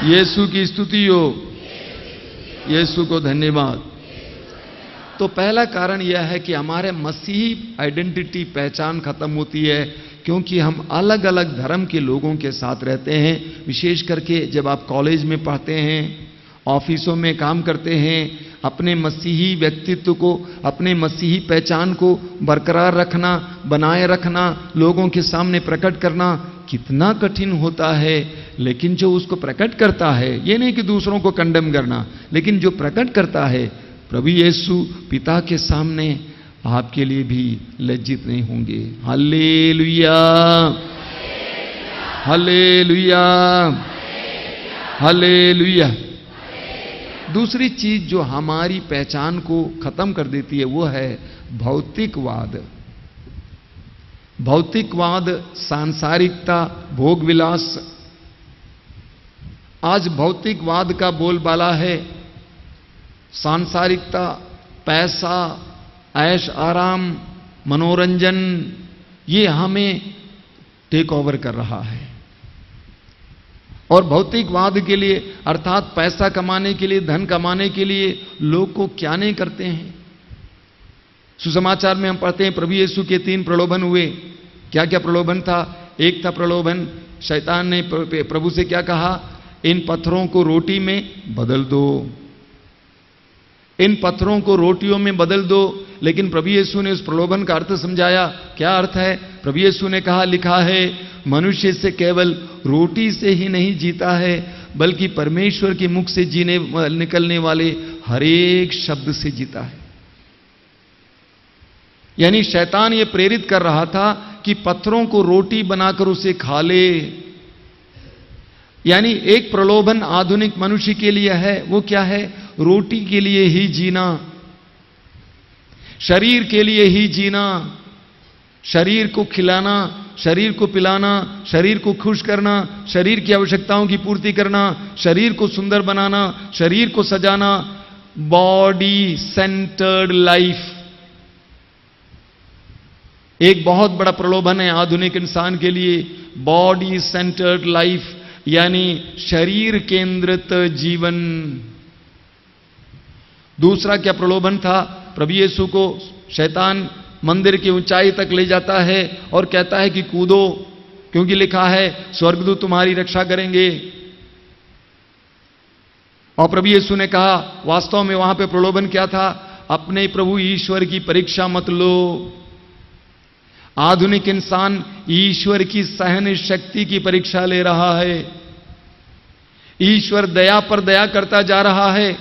यीशु की स्तुति हो, यीशु को धन्यवाद। तो पहला कारण यह है कि हमारे मसीही आइडेंटिटी, पहचान खत्म होती है क्योंकि हम अलग अलग धर्म के लोगों के साथ रहते हैं। विशेष करके जब आप कॉलेज में पढ़ते हैं, ऑफिसों में काम करते हैं, अपने मसीही व्यक्तित्व को, अपने मसीही पहचान को बरकरार रखना, बनाए रखना, लोगों के सामने प्रकट करना कितना कठिन होता है। लेकिन जो उसको प्रकट करता है, ये नहीं कि दूसरों को कंडेम करना, लेकिन जो प्रकट करता है प्रभु यीशु पिता के सामने, आपके लिए भी लज्जित नहीं होंगे। Hallelujah, hallelujah, hallelujah. दूसरी चीज जो हमारी पहचान को खत्म कर देती है वो है भौतिकवाद। भौतिकवाद, सांसारिकता, भोग विलास। आज भौतिकवाद का बोलबाला है। सांसारिकता, पैसा, ऐश आराम, मनोरंजन, ये हमें टेक ओवर कर रहा है। और भौतिकवाद के लिए, अर्थात पैसा कमाने के लिए, धन कमाने के लिए लोग को क्या नहीं करते हैं। सुसमाचार में हम पढ़ते हैं प्रभु यीशु के 3 प्रलोभन हुए। क्या क्या प्रलोभन था? एक था प्रलोभन, शैतान ने प्रभु से क्या कहा? इन पत्थरों को रोटी में बदल दो, इन पत्थरों को रोटियों में बदल दो। लेकिन प्रभु यीशु ने उस प्रलोभन का अर्थ समझाया। क्या अर्थ है? प्रभु यीशु ने कहा, लिखा है, मनुष्य से केवल रोटी से ही नहीं जीता है बल्कि परमेश्वर के मुख से निकलने वाले हर एक शब्द से जीता है। यानी शैतान ये प्रेरित कर रहा था कि पत्थरों को रोटी बनाकर उसे खा ले। यानी एक प्रलोभन आधुनिक मनुष्य के लिए है। वो क्या है? रोटी के लिए ही जीना, शरीर के लिए ही जीना, शरीर को खिलाना, शरीर को पिलाना, शरीर को खुश करना, शरीर की आवश्यकताओं की पूर्ति करना, शरीर को सुंदर बनाना, शरीर को सजाना। बॉडी सेंटर्ड लाइफ, एक बहुत बड़ा प्रलोभन है आधुनिक इंसान के लिए बॉडी सेंटर्ड लाइफ, यानी शरीर केंद्रित जीवन। दूसरा क्या प्रलोभन था? प्रभु यीशु को शैतान मंदिर की ऊंचाई तक ले जाता है और कहता है कि कूदो, क्योंकि लिखा है स्वर्गदूत तुम्हारी रक्षा करेंगे। और प्रभु यीशु ने कहा, वास्तव में वहां पे प्रलोभन क्या था? अपने प्रभु ईश्वर की परीक्षा मत लो। आधुनिक इंसान ईश्वर की सहन शक्ति की परीक्षा ले रहा है। ईश्वर दया पर दया करता जा रहा है।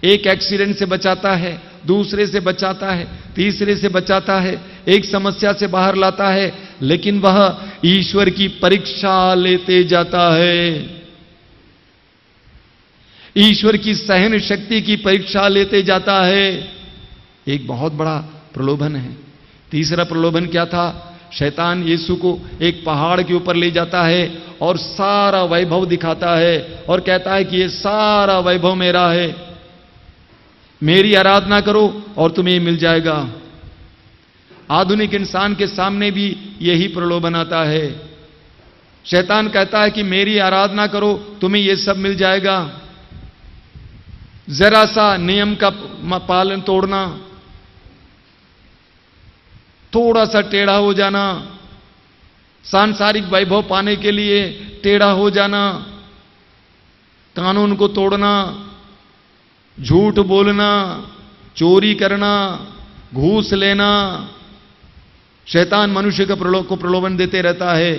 एक एक्सीडेंट से बचाता है, दूसरे से बचाता है, तीसरे से बचाता है, एक समस्या से बाहर लाता है, लेकिन वह ईश्वर की परीक्षा लेते जाता है। ईश्वर की सहन शक्ति की परीक्षा लेते जाता है। एक बहुत बड़ा प्रलोभन है। तीसरा प्रलोभन क्या था? शैतान यीशु को एक पहाड़ के ऊपर ले जाता है और सारा वैभव दिखाता है और कहता है कि ये सारा वैभव मेरा है, मेरी आराधना करो और तुम्हें मिल जाएगा। आधुनिक इंसान के सामने भी यही प्रलोभन आता है। शैतान कहता है कि मेरी आराधना करो, तुम्हें यह सब मिल जाएगा। जरा सा नियम का पालन तोड़ना, थोड़ा सा टेढ़ा हो जाना, सांसारिक वैभव पाने के लिए टेढ़ा हो जाना, कानून को तोड़ना, झूठ बोलना, चोरी करना, घूस लेना, शैतान मनुष्य को प्रलोभन देते रहता है।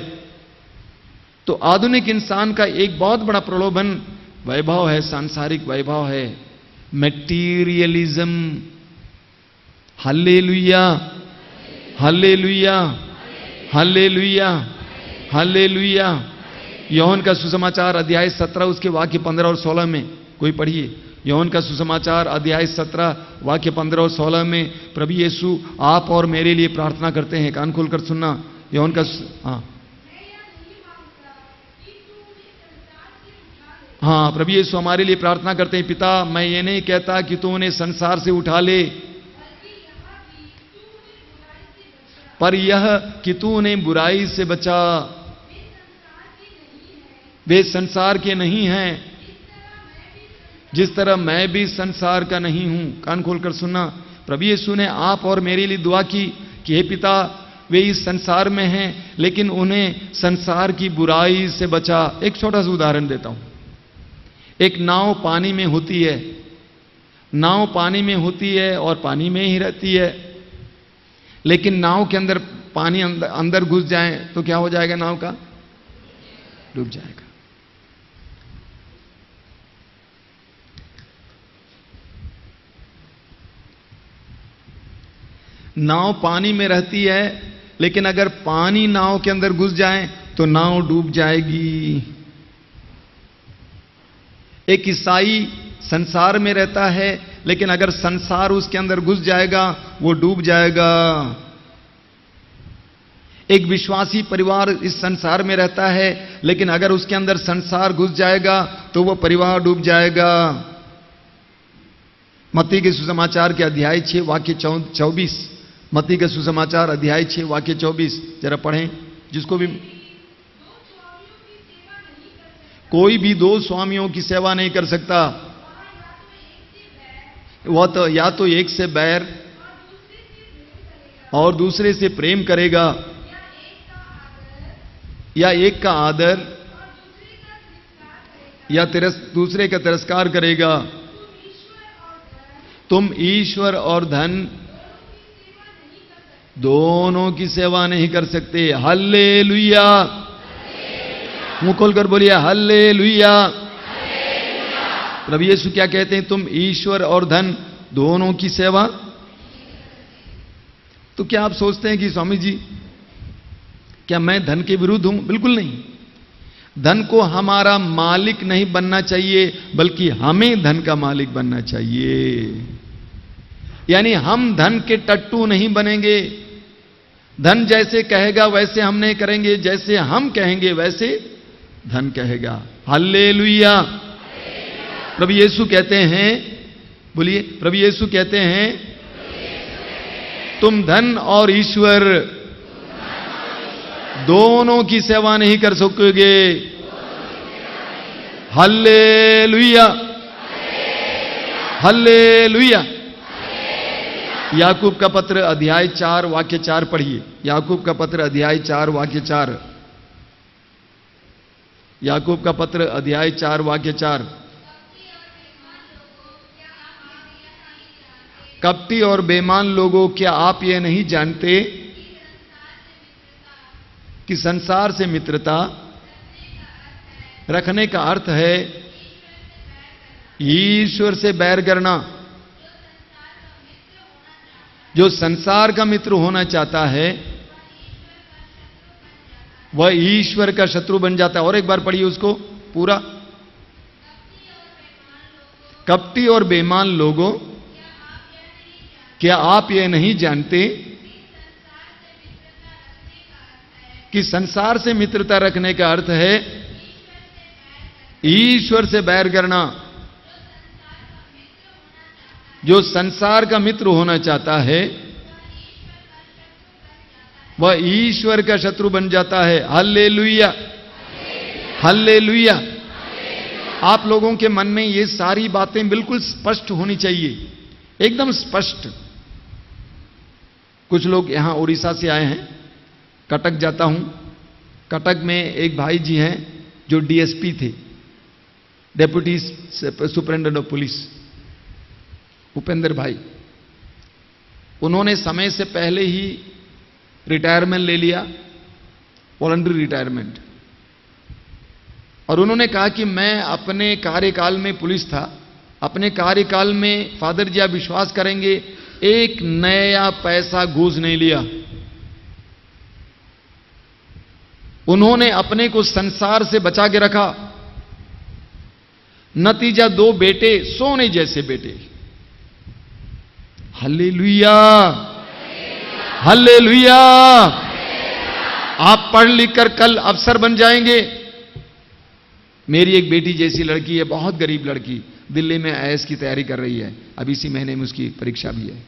तो आधुनिक इंसान का एक बहुत बड़ा प्रलोभन वैभव है, सांसारिक वैभव है, materialism. Hallelujah, hallelujah, hallelujah, hallelujah. यूहन्ना का सुसमाचार अध्याय 17 उसके वाक्य 15 और 16 में कोई पढ़िए। यूहन्ना का सुसमाचार अध्याय 17 वाक्य 15 और 16 में प्रभु यीशु आप और मेरे लिए प्रार्थना करते हैं। कान खोलकर सुनना। यूहन्ना का हाँ, प्रभु यीशु हमारे लिए प्रार्थना करते हैं, पिता मैं ये नहीं कहता कि तू उन्हें संसार से उठा ले, पर यह कि तू उन्हें बुराई से बचा। वे संसार के नहीं हैं, जिस तरह मैं भी संसार का नहीं हूं। कान खोलकर सुनना। प्रभु यीशु ने आप और मेरे लिए दुआ की कि हे पिता, वे इस संसार में हैं, लेकिन उन्हें संसार की बुराई से बचा। एक छोटा सा उदाहरण देता हूं। एक नाव पानी में होती है, नाव पानी में होती है और पानी में ही रहती है, लेकिन नाव के अंदर पानी अंदर घुस जाए तो क्या हो जाएगा? नाव का डूब जाएगा। नाव पानी में रहती है, लेकिन अगर पानी नाव के अंदर घुस जाए तो नाव डूब जाएगी। एक ईसाई संसार में रहता है, लेकिन अगर संसार उसके अंदर घुस जाएगा वो डूब जाएगा। एक विश्वासी परिवार इस संसार में रहता है, लेकिन अगर उसके अंदर संसार घुस जाएगा तो वो परिवार डूब जाएगा। मत्ती के सुसमाचार के अध्याय 6 वाक्य 24। मत्ती के सुसमाचार अध्याय 6 वाक्य 24 जरा पढ़ें। जिसको भी कोई भी दो स्वामियों की सेवा नहीं कर सकता, वह तो या तो एक से बैर और दूसरे से प्रेम करेगा, या एक का आदर या दूसरे का तिरस्कार करेगा। तुम ईश्वर और धन दोनों की सेवा नहीं कर सकते। हल्लेलुया, मुंह खोलकर बोलिए हल्लेलुया। प्रभु यीशु क्या कहते हैं? तुम ईश्वर और धन दोनों की सेवा। तो क्या आप सोचते हैं कि स्वामी जी क्या मैं धन के विरुद्ध हूं? बिल्कुल नहीं। धन को हमारा मालिक नहीं बनना चाहिए, बल्कि हमें धन का मालिक बनना चाहिए। यानी हम धन के टट्टू नहीं बनेंगे। धन जैसे कहेगा वैसे हम नहीं करेंगे, जैसे हम कहेंगे वैसे धन कहेगा। हल्लेलुया। प्रभु यीशु कहते हैं, बोलिए, प्रभु यीशु कहते हैं तुम धन और ईश्वर दोनों की सेवा नहीं कर सकोगे। Hallelujah, hallelujah. याकूब का पत्र अध्याय 4 वाक्य 4 पढ़िए। याकूब का पत्र अध्याय 4 वाक्य 4। याकूब का पत्र अध्याय 4 वाक्य 4। कपटी और बेईमान लोगों, क्या आप ये नहीं जानते कि संसार से मित्रता रखने का अर्थ है ईश्वर से बैर करना। जो संसार का मित्र होना चाहता है वह ईश्वर का शत्रु बन जाता है। और एक बार पढ़िए उसको पूरा। कपटी और बेईमान लोगों, क्या आप यह नहीं जानते कि संसार से मित्रता रखने का अर्थ है ईश्वर से बैर करना। जो संसार का मित्र होना चाहता है वह ईश्वर का शत्रु बन जाता है। Hallelujah, hallelujah. आप लोगों के मन में ये सारी बातें बिल्कुल स्पष्ट होनी चाहिए, एकदम स्पष्ट। कुछ लोग यहां उड़ीसा से आए हैं, कटक जाता हूं। कटक में एक भाई जी हैं जो डीएसपी थे, deputy superintendent of police, Upendra भाई। उन्होंने समय से पहले ही रिटायरमेंट ले लिया, वॉलंटरी रिटायरमेंट। और उन्होंने कहा कि मैं अपने कार्यकाल में पुलिस था, अपने कार्यकाल में फादर जी आप विश्वास करेंगे एक नया पैसा घूस नहीं लिया। उन्होंने अपने को संसार से बचा के रखा। नतीजा 2 बेटे, सोने जैसे बेटे। Hallelujah, hallelujah. आप पढ़ लिख कर कल अफसर बन जाएंगे। मेरी एक बेटी जैसी लड़की है, बहुत गरीब लड़की, दिल्ली में आईएएस की तैयारी कर रही है। अब इसी महीने में उसकी परीक्षा भी है।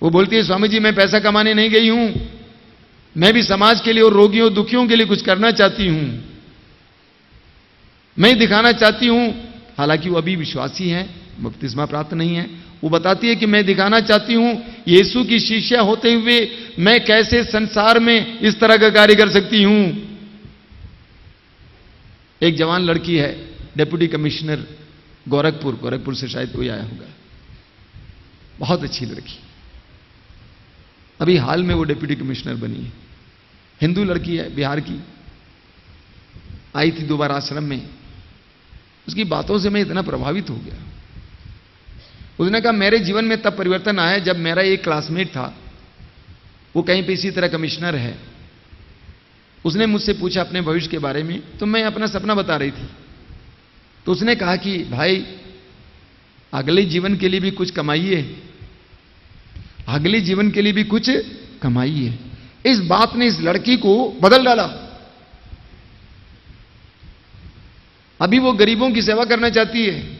वो बोलती है स्वामी जी मैं पैसा कमाने नहीं गई हूं, मैं भी समाज के लिए और रोगियों दुखियों के लिए कुछ करना चाहती हूं, मैं दिखाना चाहती हूं। हालांकि वो अभी विश्वासी है, बपतिस्मा प्राप्त नहीं है। वो बताती है कि मैं दिखाना चाहती हूं यीशु की शिष्या होते हुए मैं कैसे संसार में इस तरह का कार्य कर सकती हूं। एक जवान लड़की है, डिप्टी कमिश्नर गोरखपुर से शायद कोई आया होगा, बहुत अच्छी लड़की। अभी हाल में वो डिप्टी कमिश्नर बनी है, हिंदू लड़की है, बिहार की। आई थी 2 बार आश्रम में। उसकी बातों से मैं इतना प्रभावित हो गया। उसने कहा मेरे जीवन में तब परिवर्तन आया जब मेरा एक क्लासमेट था, वो कहीं पे इसी तरह कमिश्नर है। उसने मुझसे पूछा अपने भविष्य के बारे में, तो मैं अपना सपना बता रही थी। तो उसने कहा कि भाई अगले जीवन के लिए भी कुछ कमाइए, अगले जीवन के लिए भी कुछ कमाइए। इस बात ने इस लड़की को बदल डाला। अभी वो गरीबों की सेवा करना चाहती है,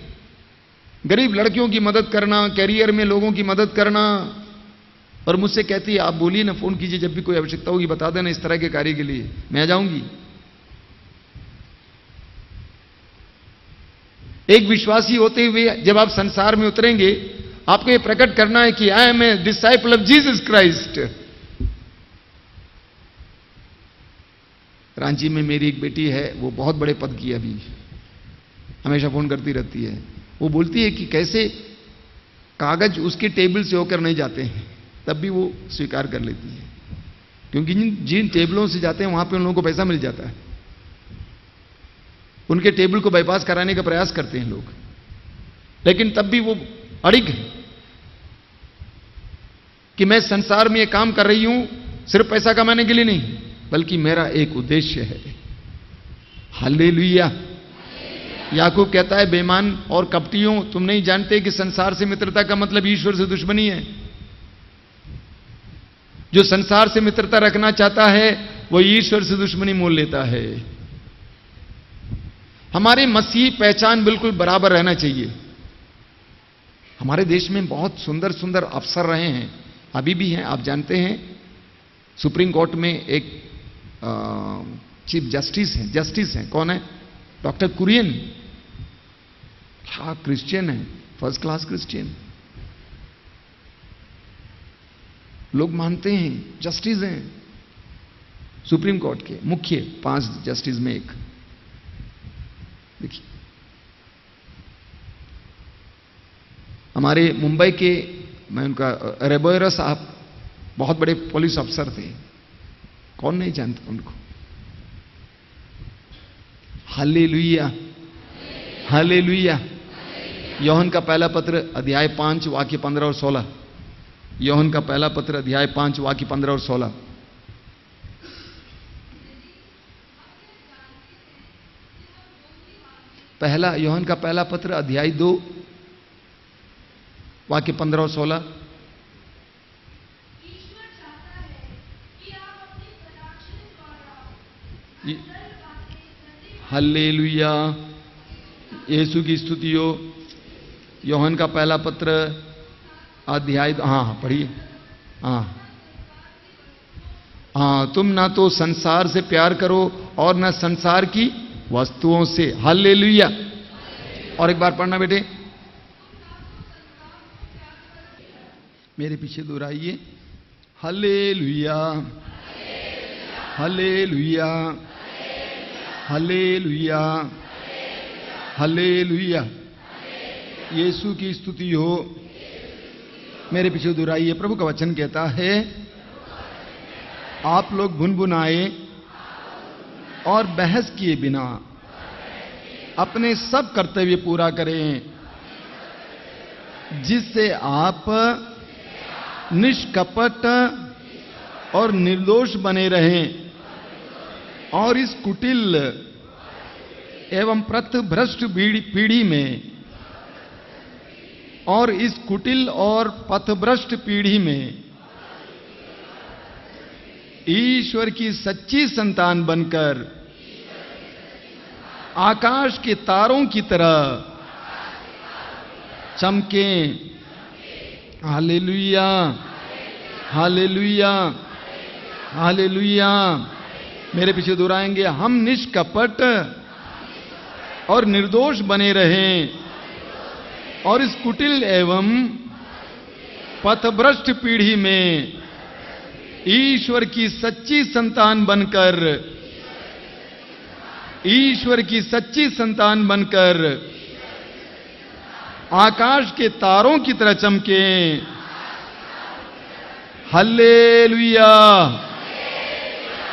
गरीब लड़कियों की मदद करना, कैरियर में लोगों की मदद करना। और मुझसे कहती है आप बोलिए ना, फोन कीजिए, जब भी कोई आवश्यकता होगी बता देना, इस तरह के कार्य के लिए मैं आ जाऊंगी। एक विश्वासी होते हुए जब आप संसार में उतरेंगे, आपको यह प्रकट करना है कि I am a disciple of Jesus Christ. Ranchi में मेरी एक बेटी है, वो बहुत बड़े पद की है, अभी हमेशा फोन करती रहती है। वो बोलती है कि कैसे कागज उसके टेबल से होकर नहीं जाते हैं, तब भी वो स्वीकार कर लेती है, क्योंकि जिन टेबलों से जाते हैं वहां पे उन लोगों को पैसा मिल जाता है। उनके टेबल को बाईपास कराने का प्रयास करते हैं लोग, लेकिन तब भी वो अड़िग है कि मैं संसार में ये काम कर रही हूं सिर्फ पैसा कमाने के लिए नहीं, बल्कि मेरा एक उद्देश्य है। हालेलुया। याकूब कहता है बेईमान और कपटियों, तुम नहीं जानते कि संसार से मित्रता का मतलब ईश्वर से दुश्मनी है। जो संसार से मित्रता रखना चाहता है वो ईश्वर से दुश्मनी मोल लेता है। हमारे मसीही पहचान बिल्कुल बराबर रहना चाहिए। हमारे देश में बहुत सुंदर सुंदर अफसर रहे हैं, अभी भी हैं, आप जानते हैं। सुप्रीम कोर्ट में एक चीफ जस्टिस हैं, कौन है? डॉक्टर कुरियन। क्या क्रिश्चियन है, फर्स्ट क्लास क्रिश्चियन। लोग मानते हैं, जस्टिस हैं सुप्रीम कोर्ट के मुख्य 5 जस्टिस में एक। देखिए, हमारे मुंबई के, मैं उनका, रेबोयरा साहब बहुत बड़े पुलिस अफसर थे, कौन नहीं जानता उनको। Hallelujah, hallelujah. यूहन्ना का पहला पत्र अध्याय 5 वाक्य 15 और 16। यूहन्ना का पहला पत्र अध्याय 5 वाक्य 15 और 16। पहला यूहन्ना का पहला पत्र अध्याय 2 वाक्य 15 और 16। हालेलुया, यीशु की स्तुति हो। यूहन्ना का पहला पत्र अध्याय, हाँ पढ़िए। हाँ, तुम ना तो संसार से प्यार करो और ना संसार की वस्तुओं से। हालेलुया। और एक बार पढ़ना बेटे, मेरे पीछे दोहराइए। Hallelujah, hallelujah, hallelujah, hallelujah. Yeshu की स्तुति हो। मेरे पीछे दोहराइए। प्रभु का वचन कहता है, आप लोग भुनभुनाए और बहस किए बिना अपने सब कर्तव्य पूरा करें, जिससे आप निष्कपट और निर्दोष बने रहें और इस कुटिल एवं पथभ्रष्ट पीढ़ी में और इस कुटिल और पथभ्रष्ट पीढ़ी में ईश्वर की सच्ची संतान बनकर आकाश के तारों की तरह चमकें। Hallelujah, hallelujah, hallelujah. मेरे पीछे दोहराएंगे, हम निष्कपट और निर्दोष बने रहें और इस कुटिल एवं पथभ्रष्ट पीढ़ी में ईश्वर की सच्ची संतान बनकर, ईश्वर की सच्ची संतान बनकर आकाश के तारों की तरह चमकें। Hallelujah,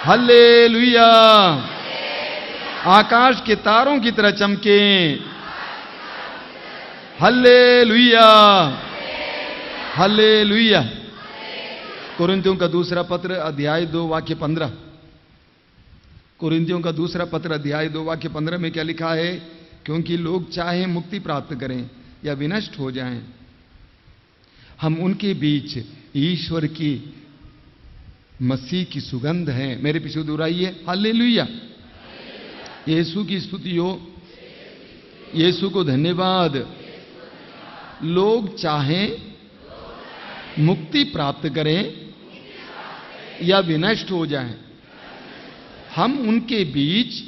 hallelujah. आकाश के तारों की तरह चमकें। Hallelujah, hallelujah. कुरिन्थियों का दूसरा पत्र अध्याय 2 वाक्य 15। कुरिन्थियों का दूसरा पत्र अध्याय 2 वाक्य 15 में क्या लिखा है? क्योंकि लोग चाहे मुक्ति प्राप्त करें या विनष्ट हो जाएं, हम उनके बीच ईश्वर की मसीह की सुगंध है। मेरे पीछे दोहराइए। हालेलुया। यीशु की स्तुति हो। यीशु को धन्यवाद। लोग चाहें मुक्ति प्राप्त करें या विनष्ट हो जाएं, हम उनके बीच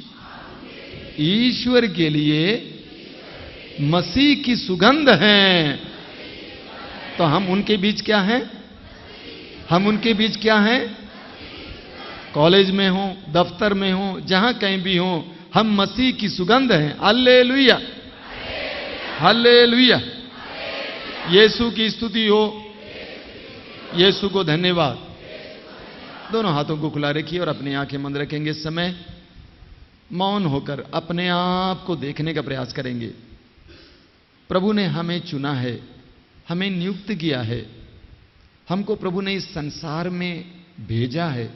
ईश्वर के लिए मसीह की सुगंध हैं। तो हम उनके बीच क्या हैं? हम उनके बीच क्या हैं? कॉलेज में हो, दफ्तर में हो, जहां कहीं भी हो, हम मसीह की सुगंध हैं। Hallelujah, hallelujah. यीशु की स्तुति हो। यीशु को धन्यवाद। दोनों हाथों को खुला रखिए और अपनी आंखें बंद रखेंगे। इस समय मौन होकर अपने आप को देखने का प्रयास करेंगे। प्रभु ने हमें चुना है, हमें नियुक्त किया है, हमको प्रभु ने इस संसार में भेजा है।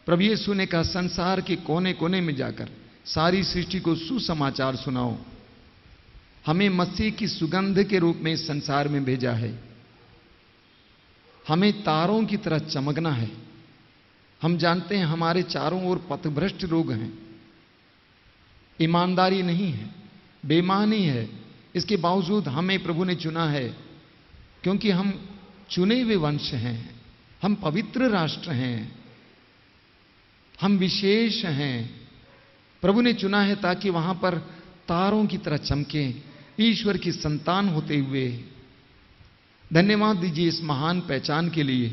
प्रभु यीशु ने कहा, संसार के कोने कोने में जाकर सारी सृष्टि को सुसमाचार सुनाओ। हमें मसीह की सुगंध के रूप में इस संसार में भेजा है। हमें तारों की तरह चमकना है। हम जानते हैं हमारे चारों ओर पथभ्रष्ट लोग हैं, ईमानदारी नहीं है, बेईमानी है। इसके बावजूद हमें प्रभु ने चुना है, क्योंकि हम चुने हुए वंश हैं, हम पवित्र राष्ट्र हैं, हम विशेष हैं। प्रभु ने चुना है ताकि वहां पर तारों की तरह चमके, ईश्वर की संतान होते हुए। धन्यवाद दीजिए इस महान पहचान के लिए।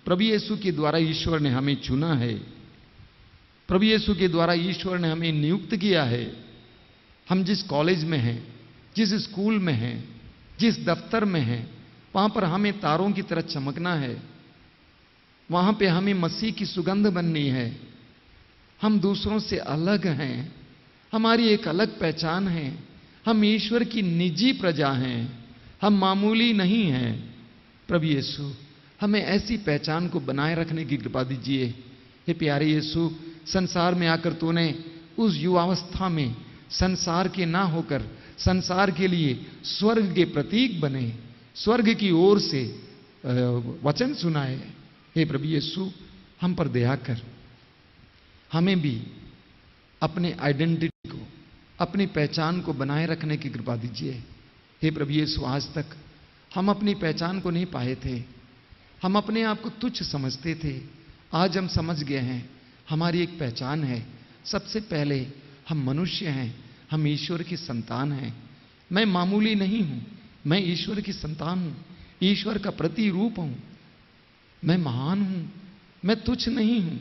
प्रभु यीशु के द्वारा ईश्वर ने हमें चुना है, प्रभु यीशु के द्वारा ईश्वर ने हमें नियुक्त किया है। हम जिस कॉलेज में हैं, जिस स्कूल में हैं, जिस दफ्तर में हैं, वहां पर हमें तारों की तरह चमकना है। वहां पे हमें मसीह की सुगंध बननी है। हम दूसरों से अलग हैं, हमारी एक अलग पहचान है। हम ईश्वर की निजी प्रजा हैं, हम मामूली नहीं हैं। प्रभु यीशु हमें ऐसी पहचान को बनाए रखने की कृपा दीजिए। हे प्यारे यीशु, संसार में आकर तूने उस युवावस्था में संसार के ना होकर संसार के लिए स्वर्ग के प्रतीक बने, स्वर्ग की ओर से वचन सुनाए। हे प्रभु यीशु, हम पर दया कर, हमें भी अपने आइडेंटिटी को, अपनी पहचान को बनाए रखने की कृपा दीजिए। हे प्रभु यीशु, आज तक हम अपनी पहचान को नहीं पाए थे, हम अपने आप को तुच्छ समझते थे। आज हम समझ गए हैं हमारी एक पहचान है। सबसे पहले हम मनुष्य हैं, हम ईश्वर की संतान हैं। मैं मामूली नहीं हूं, मैं ईश्वर की संतान हूं, ईश्वर का प्रतिरूप हूं। मैं महान हूं, मैं तुच्छ नहीं हूं।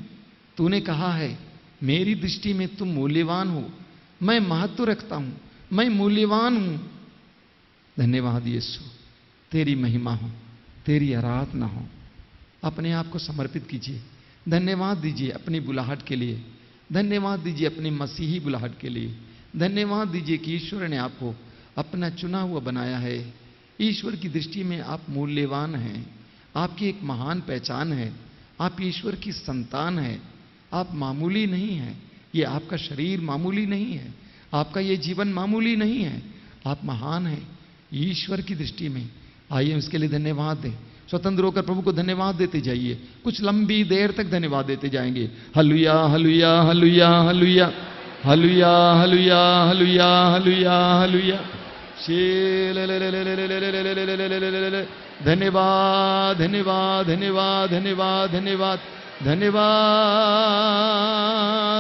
तूने कहा है मेरी दृष्टि में तुम मूल्यवान हो, मैं महत्व रखता हूं, मैं मूल्यवान हूं। धन्यवाद यीशु, तेरी महिमा हो, तेरी आराधना हो। अपने आप को समर्पित कीजिए। धन्यवाद दीजिए अपनी बुलाहट के लिए, धन्यवाद दीजिए अपनी मसीही बुलाहट के लिए। धन्यवाद दीजिए कि ईश्वर ने आपको अपना चुना हुआ बनाया है। ईश्वर की दृष्टि में आप मूल्यवान हैं, आपकी एक महान पहचान है। आप ईश्वर की संतान हैं, आप मामूली नहीं हैं। ये आपका शरीर मामूली नहीं है, आपका ये जीवन मामूली नहीं है। आप महान हैं ईश्वर की दृष्टि में। आइए उसके लिए धन्यवाद दें। स्वतंत्र होकर प्रभु को धन्यवाद देते जाइए। कुछ लंबी देर तक धन्यवाद देते जाएंगे। हल्लुया हल्लुया हल्लुया हल्लुया हल्लुया हल्लुया हल्लुया हल्लुया हल्लुया। धन्यवाद धन्यवाद धन्यवाद धन्यवाद धन्यवाद धन्यवाद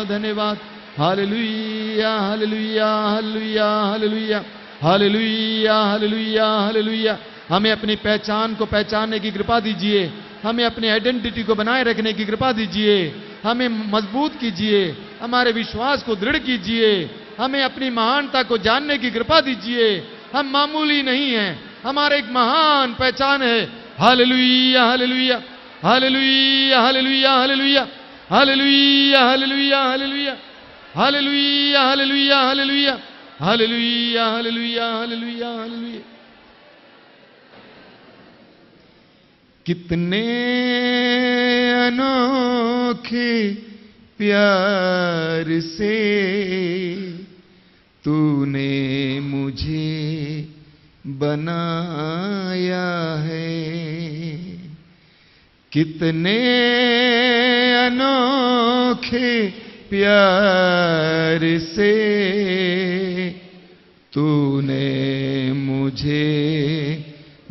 धन्यवाद। Hallelujah hallelujah hallelujah hallelujah hallelujah hallelujah hallelujah. हमें अपनी पहचान को पहचानने की कृपा दीजिए, हमें अपनी आइडेंटिटी को बनाए रखने की कृपा दीजिए, हमें मजबूत कीजिए, हमारे विश्वास को दृढ़ कीजिए, हमें अपनी महानता को जानने की कृपा दीजिए। हम मामूली नहीं हैं, हमारे एक महान पहचान है। Hallelujah hallelujah hallelujah hallelujah hallelujah hallelujah hallelujah hallelujah hallelujah hallelujah hallelujah hallelujah hallelujah hallelujah hallelujah. कितने अनोखे प्यार से तूने मुझे बनाया है। कितने अनोखे प्यार से तूने मुझे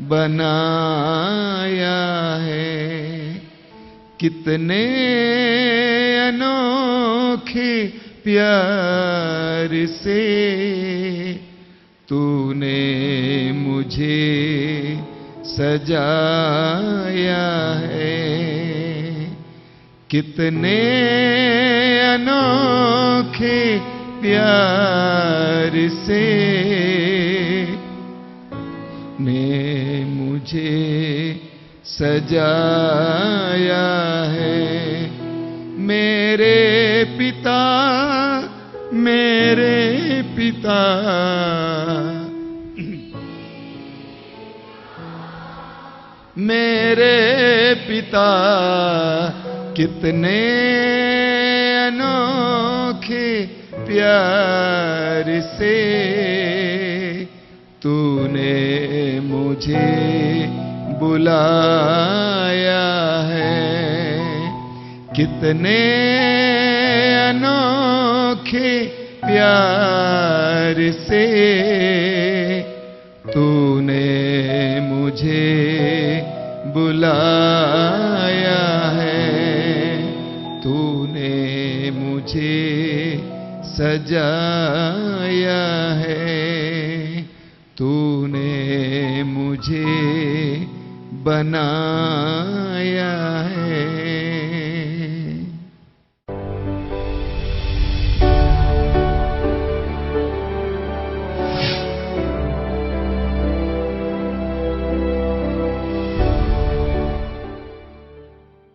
बनाया है। कितने अनोखे प्यार से तूने मुझे सजाया है। कितने अनोखे प्यार से ने मुझे सजाया है। मेरे पिता मेरे पिता मेरे पिता कितने अनोखे प्यार से तूने मुझे बुलाया है। कितने अनोखे प्यार से तूने मुझे बुलाया सजाया है, तूने मुझे बनाया है।